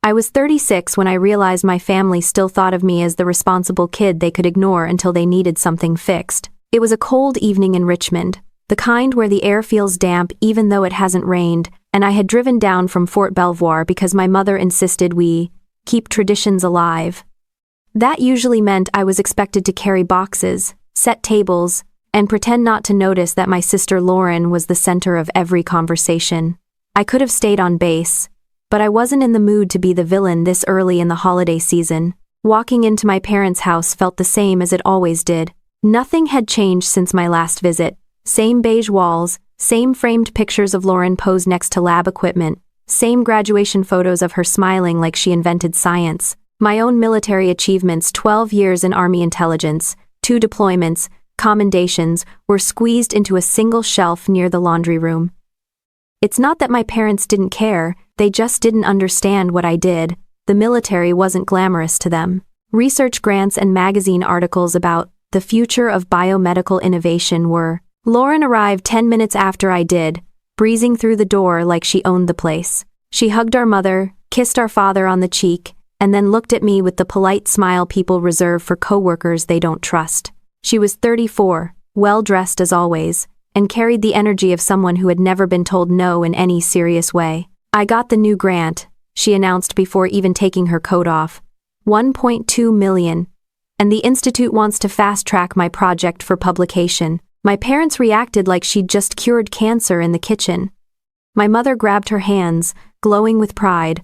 I was 36 when I realized my family still thought of me as the responsible kid they could ignore until they needed something fixed. It was a cold evening in Richmond, the kind where the air feels damp even though it hasn't rained, and I had driven down from Fort Belvoir because my mother insisted we keep traditions alive. That usually meant I was expected to carry boxes, set tables, and pretend not to notice that my sister Lauren was the center of every conversation. I could have stayed on base, but I wasn't in the mood to be the villain this early in the holiday season. Walking into my parents' house felt the same as it always did. Nothing had changed since my last visit. Same beige walls, same framed pictures of Lauren posed next to lab equipment, same graduation photos of her smiling like she invented science. My own military achievements, 12 years in Army intelligence, 2 deployments, commendations, were squeezed into a single shelf near the laundry room. It's not that my parents didn't care, they just didn't understand what I did. The military wasn't glamorous to them. Research grants and magazine articles about the future of biomedical innovation were. Lauren arrived 10 minutes after I did, breezing through the door like she owned the place. She hugged our mother, kissed our father on the cheek, and then looked at me with the polite smile people reserve for coworkers they don't trust. She was 34, well-dressed as always, and carried the energy of someone who had never been told no in any serious way. "I got the new grant," she announced before even taking her coat off. $1.2 million. And the institute wants to fast-track my project for publication. My parents reacted like she'd just cured cancer in the kitchen. My mother grabbed her hands, glowing with pride,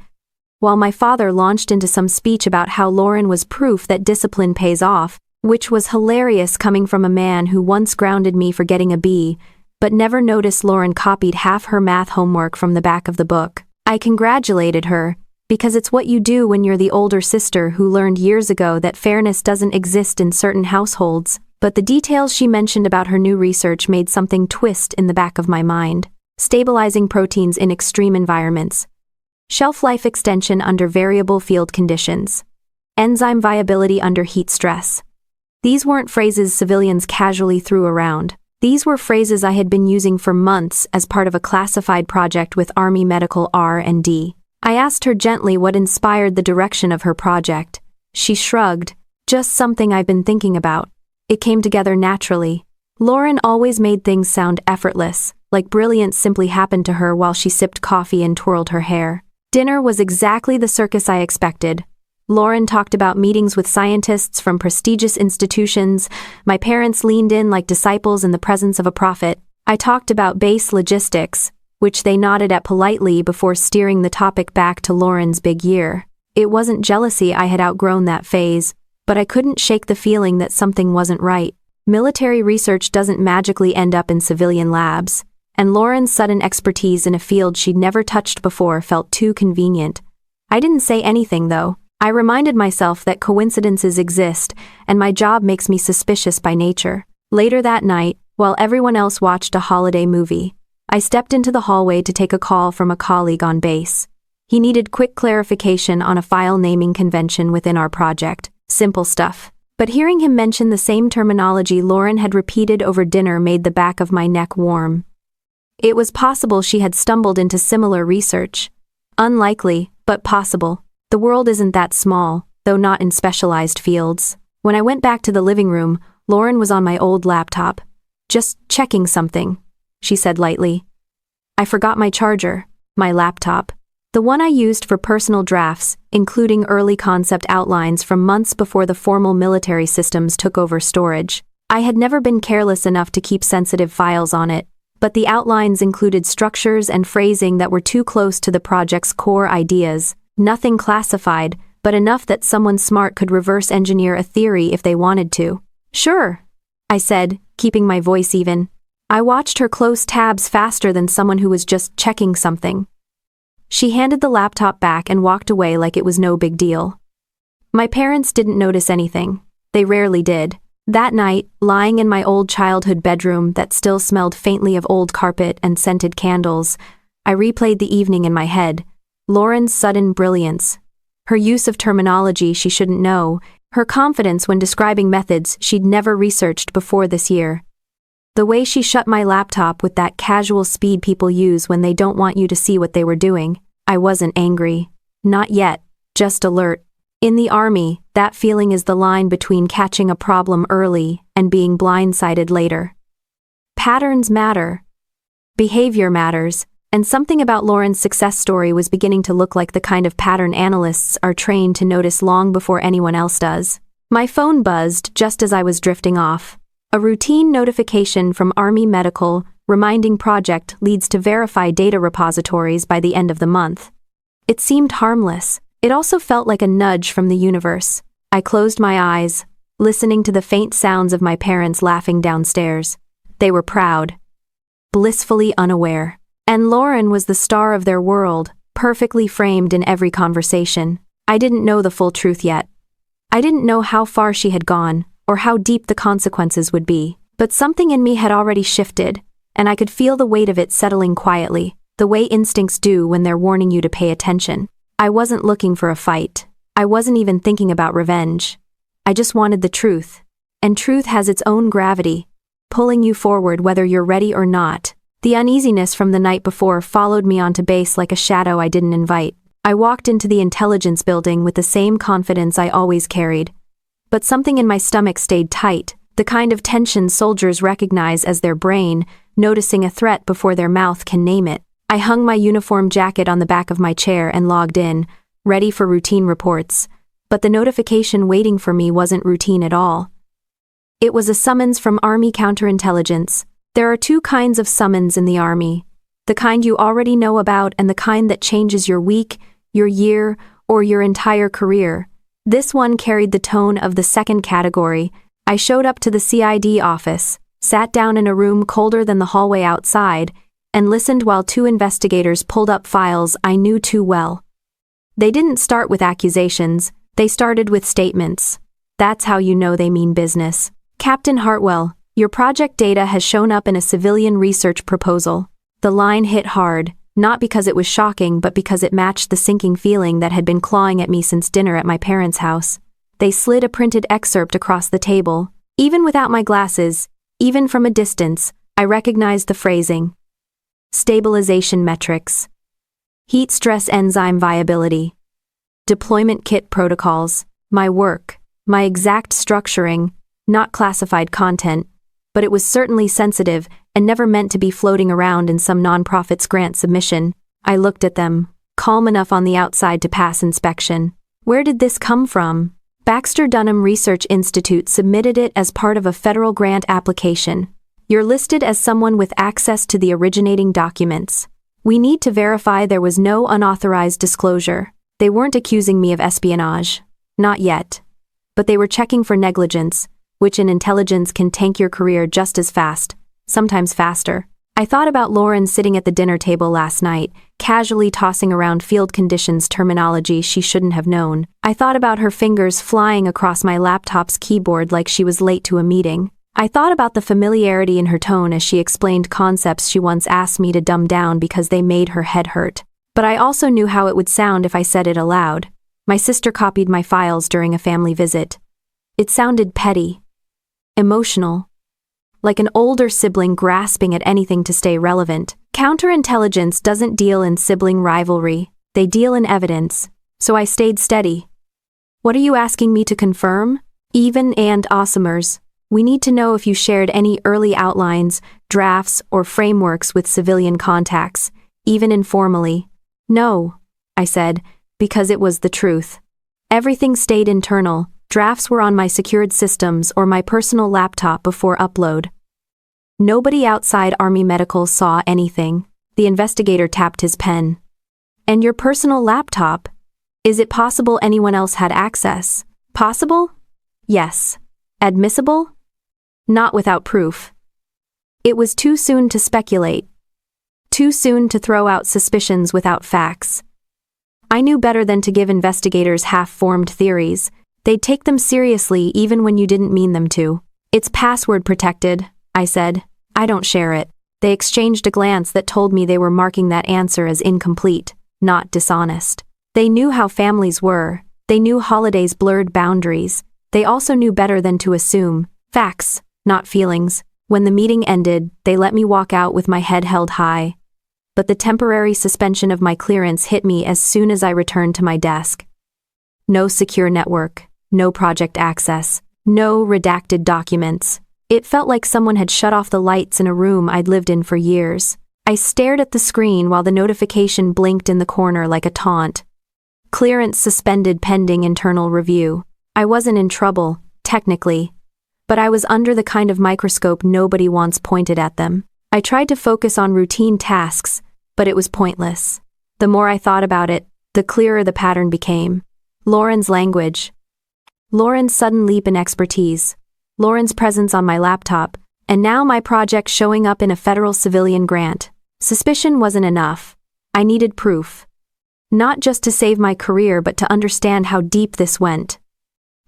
while my father launched into some speech about how Lauren was proof that discipline pays off, which was hilarious coming from a man who once grounded me for getting a B, but never noticed Lauren copied half her math homework from the back of the book. I congratulated her, because it's what you do when you're the older sister who learned years ago that fairness doesn't exist in certain households, but the details she mentioned about her new research made something twist in the back of my mind. Stabilizing proteins in extreme environments. Shelf life extension under variable field conditions. Enzyme viability under heat stress. These weren't phrases civilians casually threw around. These were phrases I had been using for months as part of a classified project with Army Medical R&D. I asked her gently what inspired the direction of her project. She shrugged. Just something I've been thinking about. It came together naturally. Lauren always made things sound effortless, like brilliance simply happened to her while she sipped coffee and twirled her hair. Dinner was exactly the circus I expected. Lauren talked about meetings with scientists from prestigious institutions. My parents leaned in like disciples in the presence of a prophet. I talked about base logistics, which they nodded at politely before steering the topic back to Lauren's big year. It wasn't jealousy, I had outgrown that phase, but I couldn't shake the feeling that something wasn't right. Military research doesn't magically end up in civilian labs, and Lauren's sudden expertise in a field she'd never touched before felt too convenient. I didn't say anything, though. I reminded myself that coincidences exist, and my job makes me suspicious by nature. Later that night, while everyone else watched a holiday movie, I stepped into the hallway to take a call from a colleague on base. He needed quick clarification on a file naming convention within our project. Simple stuff. But hearing him mention the same terminology Lauren had repeated over dinner made the back of my neck warm. It was possible she had stumbled into similar research. Unlikely, but possible. The world isn't that small, though not in specialized fields. When I went back to the living room, Lauren was on my old laptop. "Just checking something," she said lightly. "I forgot my charger." My laptop. The one I used for personal drafts, including early concept outlines from months before the formal military systems took over storage. I had never been careless enough to keep sensitive files on it, but the outlines included structures and phrasing that were too close to the project's core ideas. Nothing classified, but enough that someone smart could reverse engineer a theory if they wanted to. "Sure," I said, keeping my voice even. I watched her close tabs faster than someone who was just checking something. She handed the laptop back and walked away like it was no big deal. My parents didn't notice anything. They rarely did. That night, lying in my old childhood bedroom that still smelled faintly of old carpet and scented candles, I replayed the evening in my head. Lauren's sudden brilliance. Her use of terminology she shouldn't know. Her confidence when describing methods she'd never researched before this year. The way she shut my laptop with that casual speed people use when they don't want you to see what they were doing. I wasn't angry. Not yet. just alert. In the army, that feeling is the line between catching a problem early and being blindsided later. Patterns matter. Behavior matters, and something about Lauren's success story was beginning to look like the kind of pattern analysts are trained to notice long before anyone else does. My phone buzzed just as I was drifting off. A routine notification from Army Medical reminding project leads to verify data repositories by the end of the month. It seemed harmless. It also felt like a nudge from the universe. I closed my eyes, listening to the faint sounds of my parents laughing downstairs. They were proud, blissfully unaware. And Lauren was the star of their world, perfectly framed in every conversation. I didn't know the full truth yet. I didn't know how far she had gone, or how deep the consequences would be. But something in me had already shifted, and I could feel the weight of it settling quietly, the way instincts do when they're warning you to pay attention. I wasn't looking for a fight. I wasn't even thinking about revenge. I just wanted the truth. And truth has its own gravity, pulling you forward whether you're ready or not. The uneasiness from the night before followed me onto base like a shadow I didn't invite. I walked into the intelligence building with the same confidence I always carried. But something in my stomach stayed tight, the kind of tension soldiers recognize as their brain, noticing a threat before their mouth can name it. I hung my uniform jacket on the back of my chair and logged in, ready for routine reports. But the notification waiting for me wasn't routine at all. It was a summons from Army Counterintelligence. There are two kinds of summons in the Army. The kind you already know about and the kind that changes your week, your year, or your entire career. This one carried the tone of the second category. I showed up to the CID office, sat down in a room colder than the hallway outside, and listened while two investigators pulled up files I knew too well. They didn't start with accusations, they started with statements. That's how you know they mean business. Captain Hartwell, your project data has shown up in a civilian research proposal. The line hit hard, not because it was shocking but because it matched the sinking feeling that had been clawing at me since dinner at my parents' house. They slid a printed excerpt across the table. Even without my glasses, even from a distance, I recognized the phrasing. Stabilization metrics. Heat stress enzyme viability. Deployment kit protocols. My work. My exact structuring. Not classified content. But it was certainly sensitive and never meant to be floating around in some nonprofit's grant submission. I looked at them, calm enough on the outside to pass inspection. Where did this come from? Baxter Dunham Research Institute submitted it as part of a federal grant application. You're listed as someone with access to the originating documents. We need to verify there was no unauthorized disclosure. They weren't accusing me of espionage. Not yet. But they were checking for negligence, which in intelligence can tank your career just as fast, sometimes faster. I thought about Lauren sitting at the dinner table last night, casually tossing around field conditions terminology she shouldn't have known. I thought about her fingers flying across my laptop's keyboard like she was late to a meeting. I thought about the familiarity in her tone as she explained concepts she once asked me to dumb down because they made her head hurt. But I also knew how it would sound if I said it aloud. My sister copied my files during a family visit. It sounded petty. Emotional. Like an older sibling grasping at anything to stay relevant. Counterintelligence doesn't deal in sibling rivalry, they deal in evidence. So I stayed steady. What are you asking me to confirm? Even and awesomers. We need to know if you shared any early outlines, drafts, or frameworks with civilian contacts, even informally. No, I said, because it was the truth. Everything stayed internal. Drafts were on my secured systems or my personal laptop before upload. Nobody outside Army Medical saw anything. The investigator tapped his pen. And your personal laptop? Is it possible anyone else had access? Possible? Yes. Admissible? Not without proof. It was too soon to speculate. Too soon to throw out suspicions without facts. I knew better than to give investigators half-formed theories. They'd take them seriously even when you didn't mean them to. It's password protected, I said. I don't share it. They exchanged a glance that told me they were marking that answer as incomplete, not dishonest. They knew how families were. They knew holidays blurred boundaries. They also knew better than to assume. Facts, not feelings. When the meeting ended, they let me walk out with my head held high. But the temporary suspension of my clearance hit me as soon as I returned to my desk. No secure network, no project access, no redacted documents. It felt like someone had shut off the lights in a room I'd lived in for years. I stared at the screen while the notification blinked in the corner like a taunt. Clearance suspended pending internal review. I wasn't in trouble, technically, but I was under the kind of microscope nobody wants pointed at them. I tried to focus on routine tasks, but it was pointless. The more I thought about it, the clearer the pattern became. Lauren's language. Lauren's sudden leap in expertise. Lauren's presence on my laptop, and now my project showing up in a federal civilian grant. Suspicion wasn't enough. I needed proof. Not just to save my career but to understand how deep this went.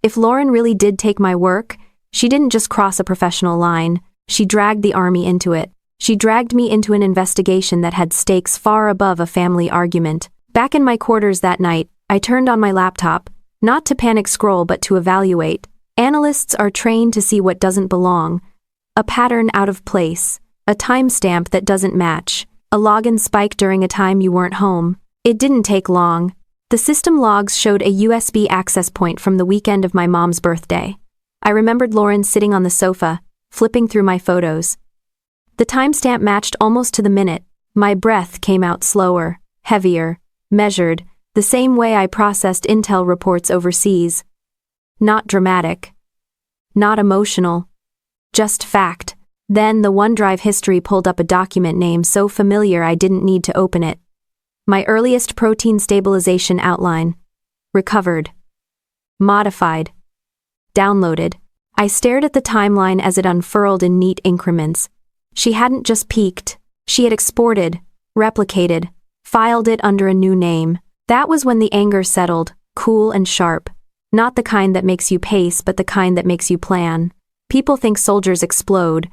If Lauren really did take my work, she didn't just cross a professional line, she dragged the army into it. She dragged me into an investigation that had stakes far above a family argument. Back in my quarters that night, I turned on my laptop, not to panic scroll but to evaluate. Analysts are trained to see what doesn't belong. A pattern out of place, a timestamp that doesn't match, a login spike during a time you weren't home. It didn't take long. The system logs showed a USB access point from the weekend of my mom's birthday. I remembered Lauren sitting on the sofa, flipping through my photos. The timestamp matched almost to the minute. My breath came out slower, heavier, measured, the same way I processed intel reports overseas. Not dramatic. Not emotional. Just fact. Then the OneDrive history pulled up a document name so familiar I didn't need to open it. My earliest protein stabilization outline. Recovered. Modified. Downloaded. I stared at the timeline as it unfurled in neat increments. She hadn't just peeked. She had exported, replicated, filed it under a new name. That was when the anger settled, cool and sharp. Not the kind that makes you pace but the kind that makes you plan. People think soldiers explode.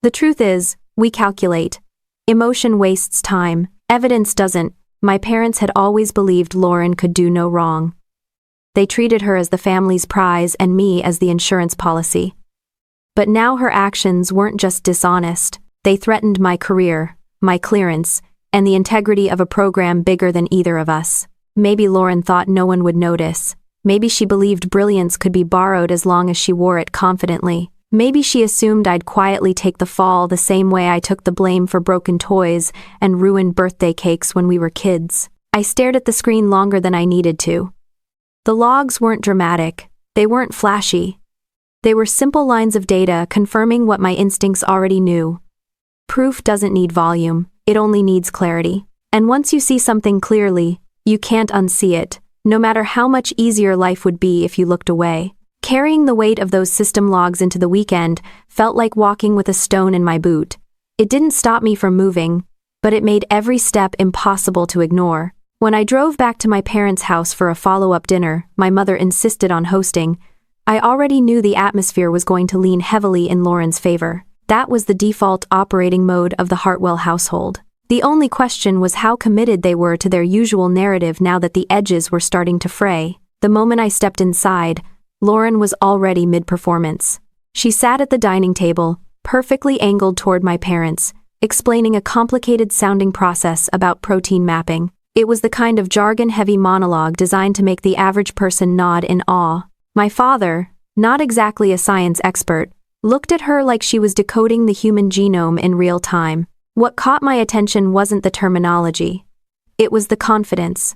The truth is, we calculate. Emotion wastes time. Evidence doesn't. My parents had always believed Lauren could do no wrong. They treated her as the family's prize and me as the insurance policy. But now her actions weren't just dishonest. They threatened my career, my clearance, and the integrity of a program bigger than either of us. Maybe Lauren thought no one would notice. Maybe she believed brilliance could be borrowed as long as she wore it confidently. Maybe she assumed I'd quietly take the fall the same way I took the blame for broken toys and ruined birthday cakes when we were kids. I stared at the screen longer than I needed to. The logs weren't dramatic. They weren't flashy. They were simple lines of data confirming what my instincts already knew. Proof doesn't need volume, it only needs clarity. And once you see something clearly, you can't unsee it, no matter how much easier life would be if you looked away. Carrying the weight of those system logs into the weekend felt like walking with a stone in my boot. It didn't stop me from moving, but it made every step impossible to ignore. When I drove back to my parents' house for a follow-up dinner my mother insisted on hosting, I already knew the atmosphere was going to lean heavily in Lauren's favor. That was the default operating mode of the Hartwell household. The only question was how committed they were to their usual narrative now that the edges were starting to fray. The moment I stepped inside, Lauren was already mid-performance. She sat at the dining table, perfectly angled toward my parents, explaining a complicated-sounding process about protein mapping. It was the kind of jargon-heavy monologue designed to make the average person nod in awe. My father, not exactly a science expert, looked at her like she was decoding the human genome in real time. What caught my attention wasn't the terminology. It was the confidence.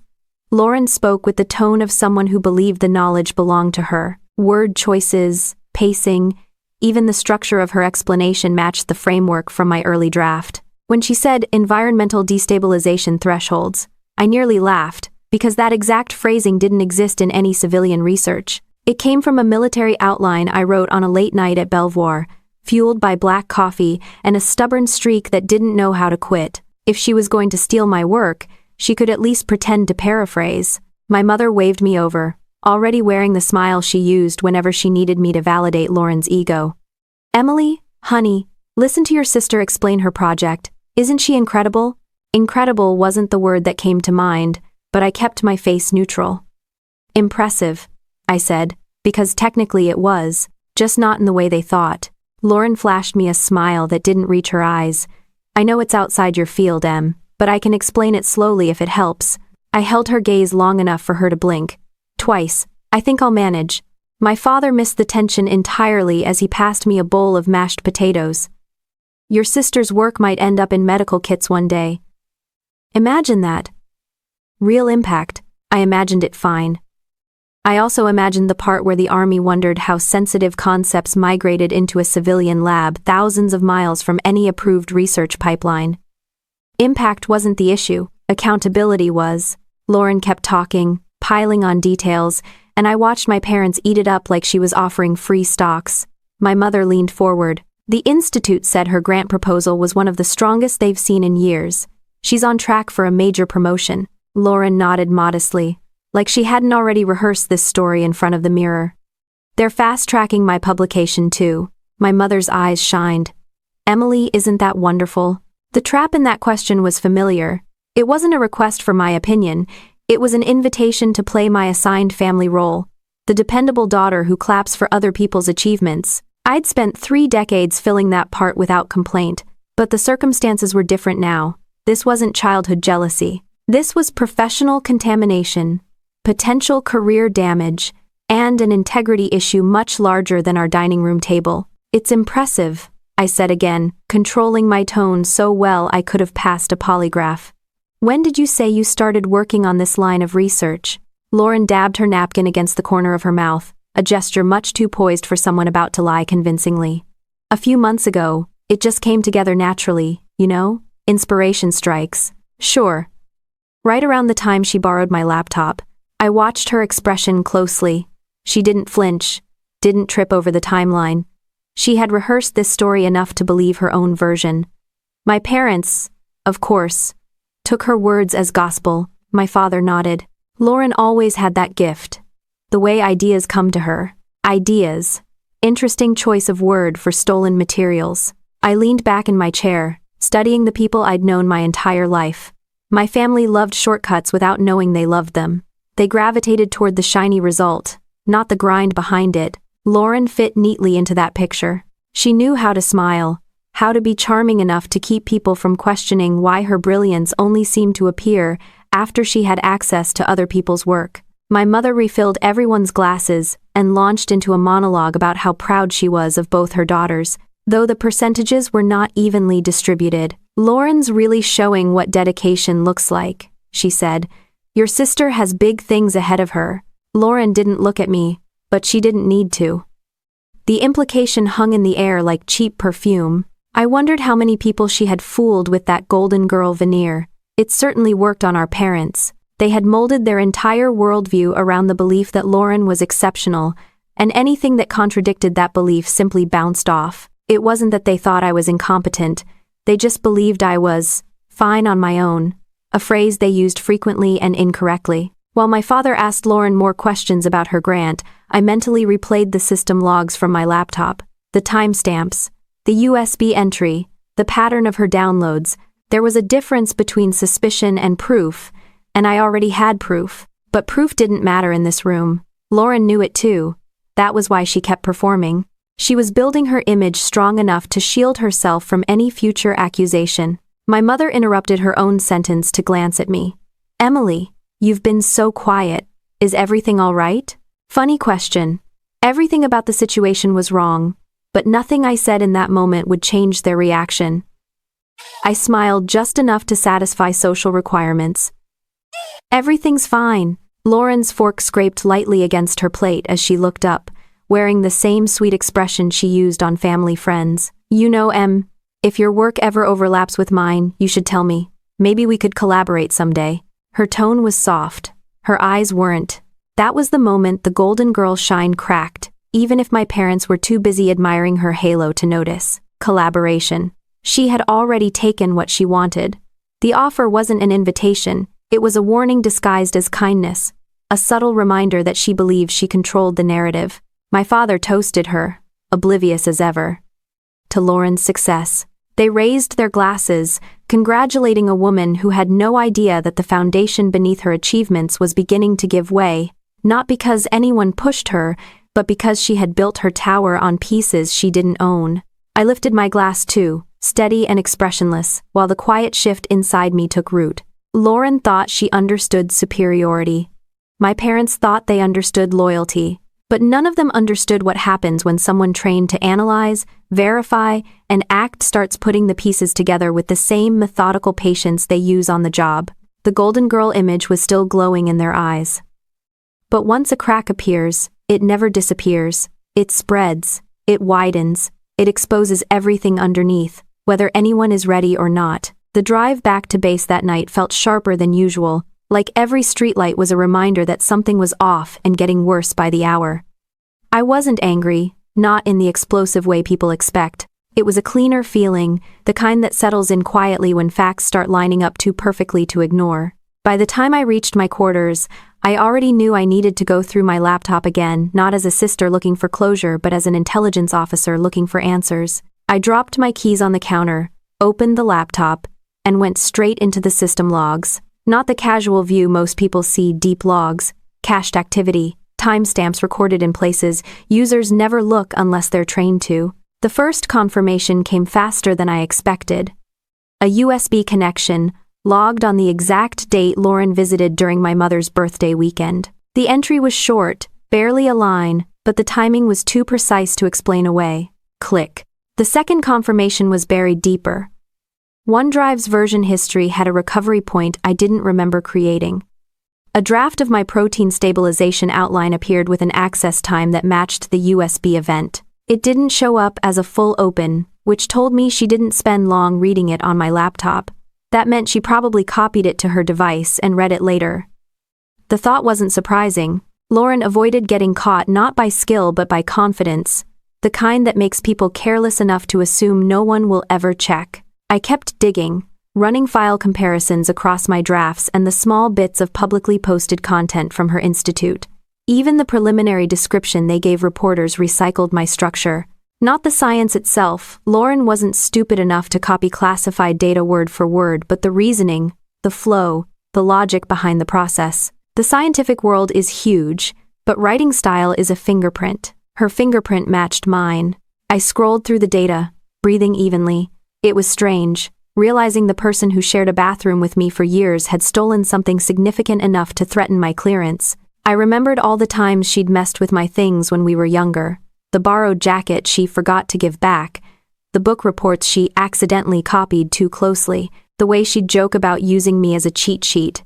Lauren spoke with the tone of someone who believed the knowledge belonged to her. Word choices, pacing, even the structure of her explanation matched the framework from my early draft. When she said environmental destabilization thresholds, I nearly laughed, because that exact phrasing didn't exist in any civilian research. It came from a military outline I wrote on a late night at Belvoir, fueled by black coffee and a stubborn streak that didn't know how to quit. If she was going to steal my work, she could at least pretend to paraphrase. My mother waved me over, already wearing the smile she used whenever she needed me to validate Lauren's ego. Emily, honey, listen to your sister explain her project. Isn't she incredible? Incredible wasn't the word that came to mind, but I kept my face neutral. Impressive, I said, because technically it was, just not in the way they thought. Lauren flashed me a smile that didn't reach her eyes. I know it's outside your field, Em, but I can explain it slowly if it helps. I held her gaze long enough for her to blink. Twice. I think I'll manage. My father missed the tension entirely as he passed me a bowl of mashed potatoes. Your sister's work might end up in medical kits one day. Imagine that. Real impact. I imagined it fine. I also imagined the part where the army wondered how sensitive concepts migrated into a civilian lab thousands of miles from any approved research pipeline. Impact wasn't the issue, accountability was. Lauren kept talking, piling on details, and I watched my parents eat it up like she was offering free stocks. My mother leaned forward. The institute said her grant proposal was one of the strongest they've seen in years. She's on track for a major promotion. Lauren nodded modestly, like she hadn't already rehearsed this story in front of the mirror. They're fast-tracking my publication too. My mother's eyes shined. Emily, isn't that wonderful? The trap in that question was familiar. It wasn't a request for my opinion. It was an invitation to play my assigned family role, the dependable daughter who claps for other people's achievements. I'd spent 3 decades filling that part without complaint, but the circumstances were different now. This wasn't childhood jealousy. This was professional contamination, potential career damage, and an integrity issue much larger than our dining room table. It's impressive, I said again, controlling my tone so well I could have passed a polygraph. When did you say you started working on this line of research? Lauren dabbed her napkin against the corner of her mouth, a gesture much too poised for someone about to lie convincingly. A few months ago, it just came together naturally, you know? Inspiration strikes. Sure. Right around the time she borrowed my laptop, I watched her expression closely. She didn't flinch, didn't trip over the timeline. She had rehearsed this story enough to believe her own version. My parents, of course, took her words as gospel. My father nodded. Lauren always had that gift. The way ideas come to her. Ideas. Interesting choice of word for stolen materials. I leaned back in my chair, studying the people I'd known my entire life. My family loved shortcuts without knowing they loved them. They gravitated toward the shiny result, not the grind behind it. Lauren fit neatly into that picture. She knew how to smile, how to be charming enough to keep people from questioning why her brilliance only seemed to appear after she had access to other people's work. My mother refilled everyone's glasses and launched into a monologue about how proud she was of both her daughters, though the percentages were not evenly distributed. Lauren's really showing what dedication looks like, she said. Your sister has big things ahead of her. Lauren didn't look at me, but she didn't need to. The implication hung in the air like cheap perfume. I wondered how many people she had fooled with that golden girl veneer. It certainly worked on our parents. They had molded their entire worldview around the belief that Lauren was exceptional, and anything that contradicted that belief simply bounced off. It wasn't that they thought I was incompetent. They just believed I was fine on my own, a phrase they used frequently and incorrectly. While my father asked Lauren more questions about her grant, I mentally replayed the system logs from my laptop, the timestamps, the USB entry, the pattern of her downloads. There was a difference between suspicion and proof, and I already had proof. But proof didn't matter in this room. Lauren knew it too. That was why she kept performing. She was building her image strong enough to shield herself from any future accusation. My mother interrupted her own sentence to glance at me. Emily, you've been so quiet. Is everything all right? Funny question. Everything about the situation was wrong, but nothing I said in that moment would change their reaction. I smiled just enough to satisfy social requirements. Everything's fine. Lauren's fork scraped lightly against her plate as she looked up, wearing the same sweet expression she used on family friends. You know, Em, if your work ever overlaps with mine, you should tell me. Maybe we could collaborate someday. Her tone was soft. Her eyes weren't. That was the moment the golden girl shine cracked, even if my parents were too busy admiring her halo to notice. Collaboration. She had already taken what she wanted. The offer wasn't an invitation. It was a warning disguised as kindness, a subtle reminder that she believed she controlled the narrative. My father toasted her, oblivious as ever, to Lauren's success. They raised their glasses, congratulating a woman who had no idea that the foundation beneath her achievements was beginning to give way, not because anyone pushed her, but because she had built her tower on pieces she didn't own. I lifted my glass too, steady and expressionless, while the quiet shift inside me took root. Lauren thought she understood superiority. My parents thought they understood loyalty, but none of them understood what happens when someone trained to analyze, verify, and act starts putting the pieces together with the same methodical patience they use on the job. The golden girl image was still glowing in their eyes. But once a crack appears, it never disappears. It spreads, it widens, it exposes everything underneath, whether anyone is ready or not. The drive back to base that night felt sharper than usual, like every streetlight was a reminder that something was off and getting worse by the hour. I wasn't angry, not in the explosive way people expect. It was a cleaner feeling, the kind that settles in quietly when facts start lining up too perfectly to ignore. By the time I reached my quarters, I already knew I needed to go through my laptop again, not as a sister looking for closure but as an intelligence officer looking for answers. I dropped my keys on the counter, opened the laptop, and went straight into the system logs. Not the casual view most people see: deep logs, cached activity, timestamps recorded in places users never look unless they're trained to. The first confirmation came faster than I expected. A USB connection, logged on the exact date Lauren visited during my mother's birthday weekend. The entry was short, barely a line, but the timing was too precise to explain away. Click. The second confirmation was buried deeper. OneDrive's version history had a recovery point I didn't remember creating. A draft of my protein stabilization outline appeared with an access time that matched the USB event. It didn't show up as a full open, which told me she didn't spend long reading it on my laptop. That meant she probably copied it to her device and read it later. The thought wasn't surprising. Lauren avoided getting caught not by skill but by confidence, the kind that makes people careless enough to assume no one will ever check. I kept digging, running file comparisons across my drafts and the small bits of publicly posted content from her institute. Even the preliminary description they gave reporters recycled my structure. Not the science itself. Lauren wasn't stupid enough to copy classified data word for word, but the reasoning, the flow, the logic behind the process. The scientific world is huge, but writing style is a fingerprint. Her fingerprint matched mine. I scrolled through the data, breathing evenly. It was strange, realizing the person who shared a bathroom with me for years had stolen something significant enough to threaten my clearance. I remembered all the times she'd messed with my things when we were younger. The borrowed jacket she forgot to give back, the book reports she accidentally copied too closely, the way she'd joke about using me as a cheat sheet.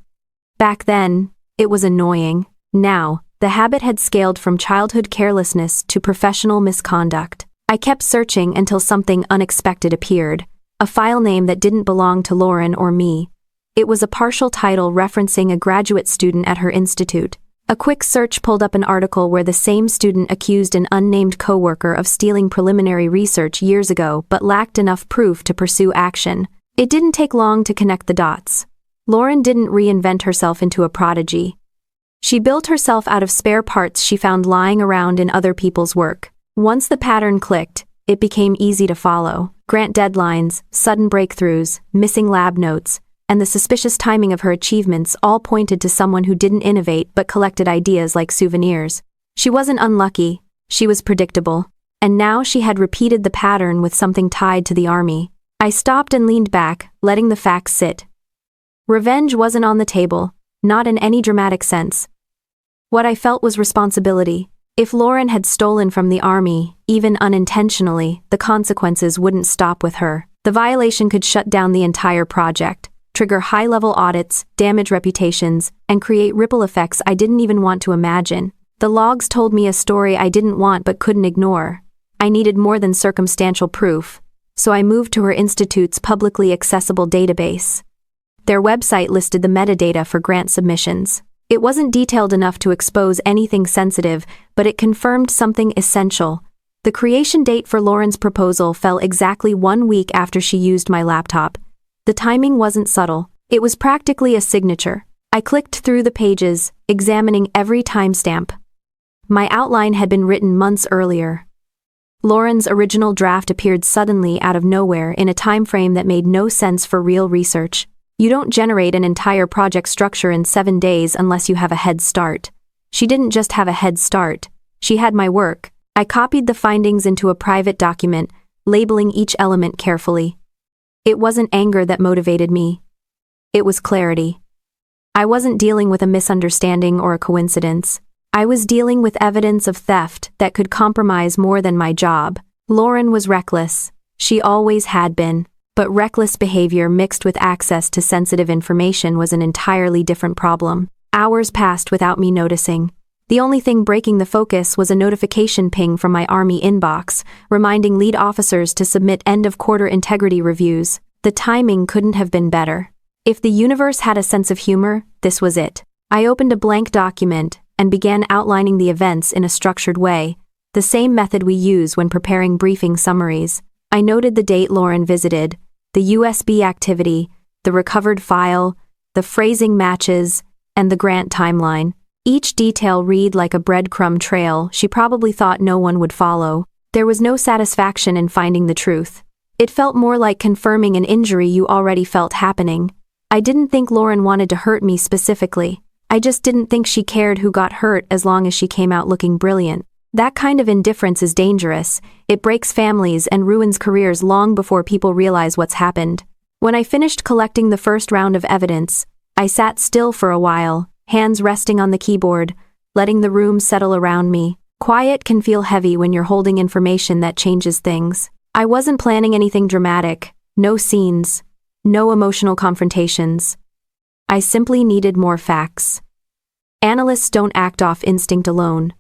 Back then, it was annoying. Now, the habit had scaled from childhood carelessness to professional misconduct. I kept searching until something unexpected appeared, a file name that didn't belong to Lauren or me. It was a partial title referencing a graduate student at her institute. A quick search pulled up an article where the same student accused an unnamed coworker of stealing preliminary research years ago but lacked enough proof to pursue action. It didn't take long to connect the dots. Lauren didn't reinvent herself into a prodigy. She built herself out of spare parts she found lying around in other people's work. Once the pattern clicked, it became easy to follow. Grant deadlines, sudden breakthroughs, missing lab notes, and the suspicious timing of her achievements all pointed to someone who didn't innovate but collected ideas like souvenirs. She wasn't unlucky, she was predictable. And now she had repeated the pattern with something tied to the army. I stopped and leaned back, letting the facts sit. Revenge wasn't on the table, not in any dramatic sense. What I felt was responsibility. If Lauren had stolen from the army, even unintentionally, the consequences wouldn't stop with her. The violation could shut down the entire project, trigger high-level audits, damage reputations, and create ripple effects I didn't even want to imagine. The logs told me a story I didn't want but couldn't ignore. I needed more than circumstantial proof, so I moved to her institute's publicly accessible database. Their website listed the metadata for grant submissions. It wasn't detailed enough to expose anything sensitive, but it confirmed something essential. The creation date for Lauren's proposal fell exactly 1 week after she used my laptop. The timing wasn't subtle. It was practically a signature. I clicked through the pages, examining every timestamp. My outline had been written months earlier. Lauren's original draft appeared suddenly out of nowhere in a time frame that made no sense for real research. You don't generate an entire project structure in 7 days unless you have a head start. She didn't just have a head start. She had my work. I copied the findings into a private document, labeling each element carefully. It wasn't anger that motivated me. It was clarity. I wasn't dealing with a misunderstanding or a coincidence. I was dealing with evidence of theft that could compromise more than my job. Lauren was reckless. She always had been. But reckless behavior mixed with access to sensitive information was an entirely different problem. Hours passed without me noticing. The only thing breaking the focus was a notification ping from my Army inbox, reminding lead officers to submit end-of-quarter integrity reviews. The timing couldn't have been better. If the universe had a sense of humor, this was it. I opened a blank document and began outlining the events in a structured way, the same method we use when preparing briefing summaries. I noted the date Lauren visited, the USB activity, the recovered file, the phrasing matches, and the grant timeline. Each detail read like a breadcrumb trail she probably thought no one would follow. There was no satisfaction in finding the truth. It felt more like confirming an injury you already felt happening. I didn't think Lauren wanted to hurt me specifically. I just didn't think she cared who got hurt as long as she came out looking brilliant. That kind of indifference is dangerous. It breaks families and ruins careers long before people realize what's happened. When I finished collecting the first round of evidence, I sat still for a while, hands resting on the keyboard, letting the room settle around me. Quiet can feel heavy when you're holding information that changes things. I wasn't planning anything dramatic, no scenes, no emotional confrontations. I simply needed more facts. Analysts don't act off instinct alone.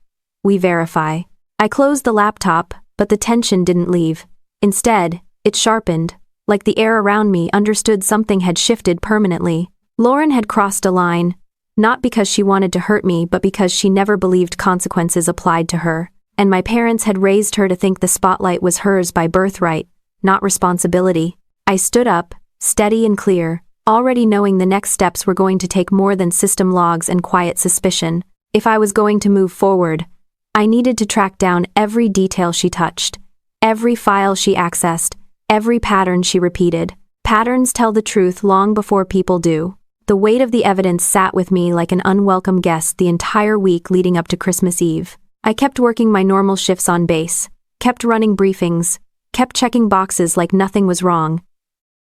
We verify. I closed the laptop, but the tension didn't leave. Instead, it sharpened, like the air around me understood something had shifted permanently. Lauren had crossed a line, not because she wanted to hurt me, but because she never believed consequences applied to her, and my parents had raised her to think the spotlight was hers by birthright, not responsibility. I stood up, steady and clear, already knowing the next steps were going to take more than system logs and quiet suspicion. If I was going to move forward, I needed to track down every detail she touched, every file she accessed, every pattern she repeated. Patterns tell the truth long before people do. The weight of the evidence sat with me like an unwelcome guest the entire week leading up to Christmas Eve. I kept working my normal shifts on base, kept running briefings, kept checking boxes like nothing was wrong.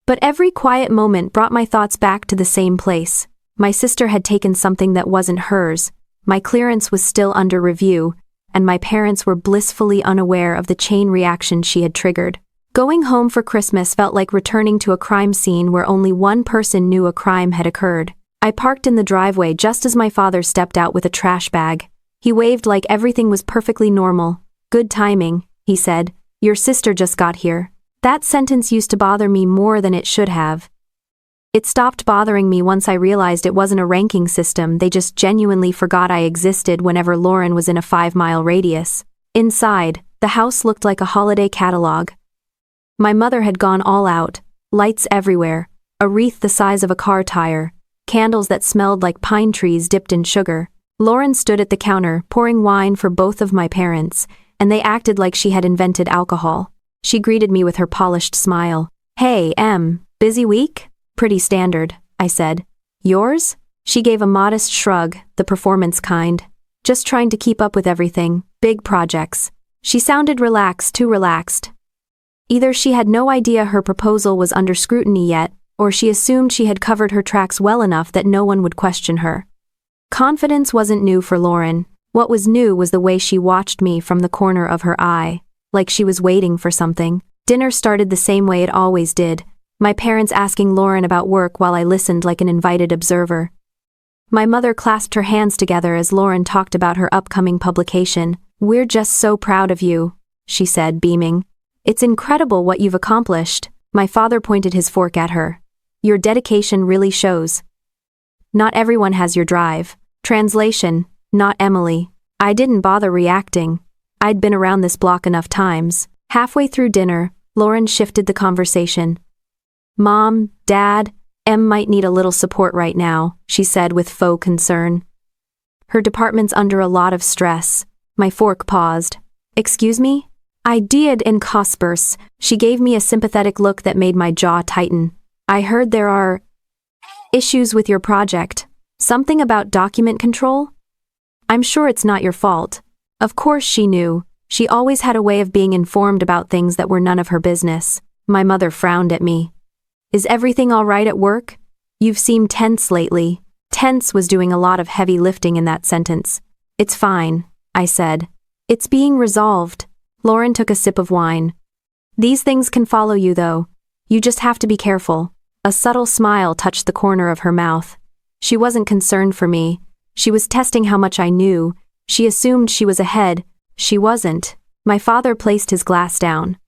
But every quiet moment brought my thoughts back to the same place. My sister had taken something that wasn't hers, my clearance was still under review, and my parents were blissfully unaware of the chain reaction she had triggered. Going home for Christmas felt like returning to a crime scene where only one person knew a crime had occurred. I parked in the driveway just as my father stepped out with a trash bag. He waved like everything was perfectly normal. "Good timing," he said. "Your sister just got here." That sentence used to bother me more than it should have. It stopped bothering me once I realized it wasn't a ranking system, they just genuinely forgot I existed whenever Lauren was in a 5-mile radius. Inside, the house looked like a holiday catalog. My mother had gone all out, lights everywhere, a wreath the size of a car tire, candles that smelled like pine trees dipped in sugar. Lauren stood at the counter, pouring wine for both of my parents, and they acted like she had invented alcohol. She greeted me with her polished smile. "Hey, busy week?" "Pretty standard," I said. "Yours?" She gave a modest shrug, the performance kind. "Just trying to keep up with everything, big projects." She sounded relaxed, too relaxed. Either she had no idea her proposal was under scrutiny yet, or she assumed she had covered her tracks well enough that no one would question her. Confidence wasn't new for Lauren. What was new was the way she watched me from the corner of her eye, like she was waiting for something. Dinner started the same way it always did, my parents asking Lauren about work while I listened like an invited observer. My mother clasped her hands together as Lauren talked about her upcoming publication. "We're just so proud of you," she said, beaming. "It's incredible what you've accomplished." My father pointed his fork at her. "Your dedication really shows. Not everyone has your drive." Translation, not Emily. I didn't bother reacting. I'd been around this block enough times. Halfway through dinner, Lauren shifted the conversation. "Mom, Dad, Em might need a little support right now," she said with faux concern. "Her department's under a lot of stress." My fork paused. "Excuse me?" "I did in Cospers." She gave me a sympathetic look that made my jaw tighten. "I heard there are issues with your project. Something about document control?" "I'm sure it's not your fault." Of course she knew. She always had a way of being informed about things that were none of her business. My mother frowned at me. "Is everything all right at work? You've seemed tense lately." tense was doing a lot of heavy lifting in that sentence. It's fine, I said. It's being resolved. Lauren took a sip of wine. These things can follow you though. You just have to be careful. A subtle smile touched the corner of her mouth. She wasn't concerned for me. She was testing how much I knew. She assumed she was ahead. She wasn't. My father placed his glass down.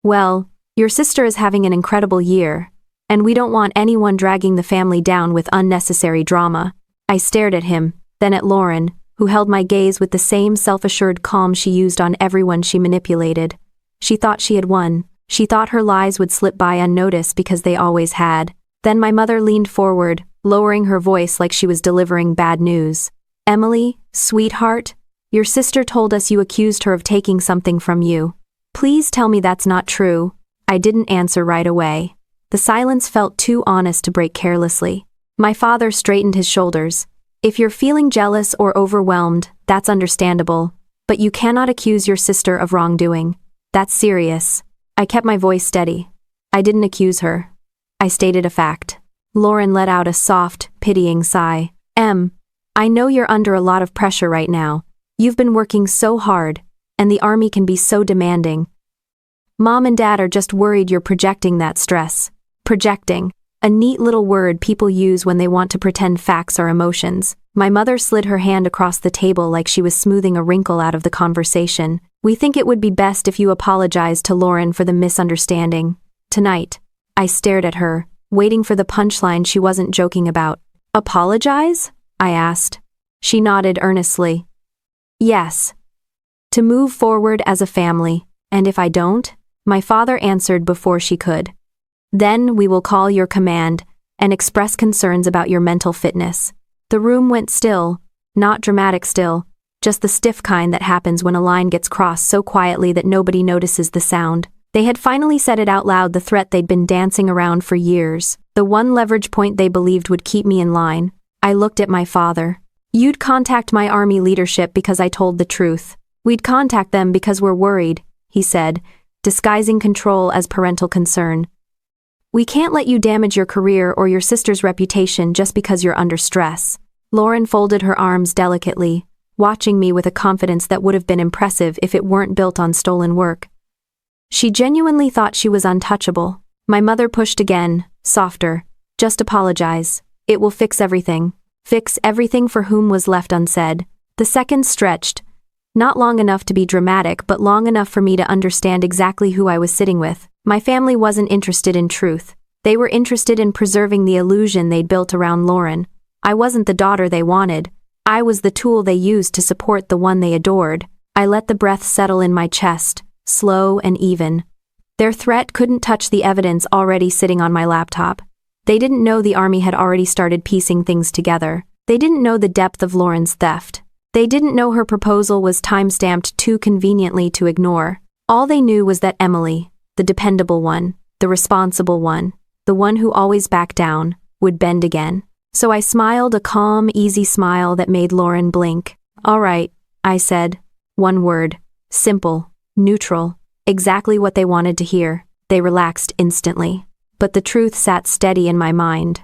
Well, your sister is having an incredible year, and we don't want anyone dragging the family down with unnecessary drama. I stared at him, then at Lauren, who held my gaze with the same self-assured calm she used on everyone she manipulated. She thought she had won. She thought her lies would slip by unnoticed because they always had. Then my mother leaned forward, lowering her voice like she was delivering bad news. Emily, sweetheart, your sister told us you accused her of taking something from you. Please tell me that's not true. I didn't answer right away. The silence felt too honest to break carelessly. My father straightened his shoulders. If you're feeling jealous or overwhelmed, that's understandable, but you cannot accuse your sister of wrongdoing. That's serious. I kept my voice steady. I didn't accuse her. I stated a fact. Lauren let out a soft, pitying sigh. I know you're under a lot of pressure right now. You've been working so hard, and the army can be so demanding. Mom and Dad are just worried you're projecting that stress. Projecting. A neat little word people use when they want to pretend facts are emotions. My mother slid her hand across the table like she was smoothing a wrinkle out of the conversation. We think it would be best if you apologized to Lauren for the misunderstanding. Tonight. I stared at her, waiting for the punchline she wasn't joking about. Apologize? I asked. She nodded earnestly. Yes. To move forward as a family, and if I don't? My father answered before she could. Then we will call your command and express concerns about your mental fitness. The room went still, not dramatic still, just the stiff kind that happens when a line gets crossed so quietly that nobody notices the sound. They had finally said it out loud, the threat they'd been dancing around for years, the one leverage point they believed would keep me in line. I looked at my father. You'd contact my army leadership because I told the truth. We'd contact them because we're worried, he said, disguising control as parental concern. We can't let you damage your career or your sister's reputation just because you're under stress. Lauren folded her arms delicately, watching me with a confidence that would have been impressive if it weren't built on stolen work. She genuinely thought she was untouchable. My mother pushed again, softer. Just apologize. It will fix everything. Fix everything for whom was left unsaid. The seconds stretched. Not long enough to be dramatic, but long enough for me to understand exactly who I was sitting with. My family wasn't interested in truth. They were interested in preserving the illusion they'd built around Lauren. I wasn't the daughter they wanted. I was the tool they used to support the one they adored. I let the breath settle in my chest, slow and even. Their threat couldn't touch the evidence already sitting on my laptop. They didn't know the army had already started piecing things together. They didn't know the depth of Lauren's theft. They didn't know her proposal was time-stamped too conveniently to ignore. All they knew was that Emily, the dependable one, the responsible one, the one who always backed down, would bend again. So I smiled, a calm, easy smile that made Lauren blink. All right, I said. One word. Simple. Neutral. Exactly what they wanted to hear. They relaxed instantly. But the truth sat steady in my mind.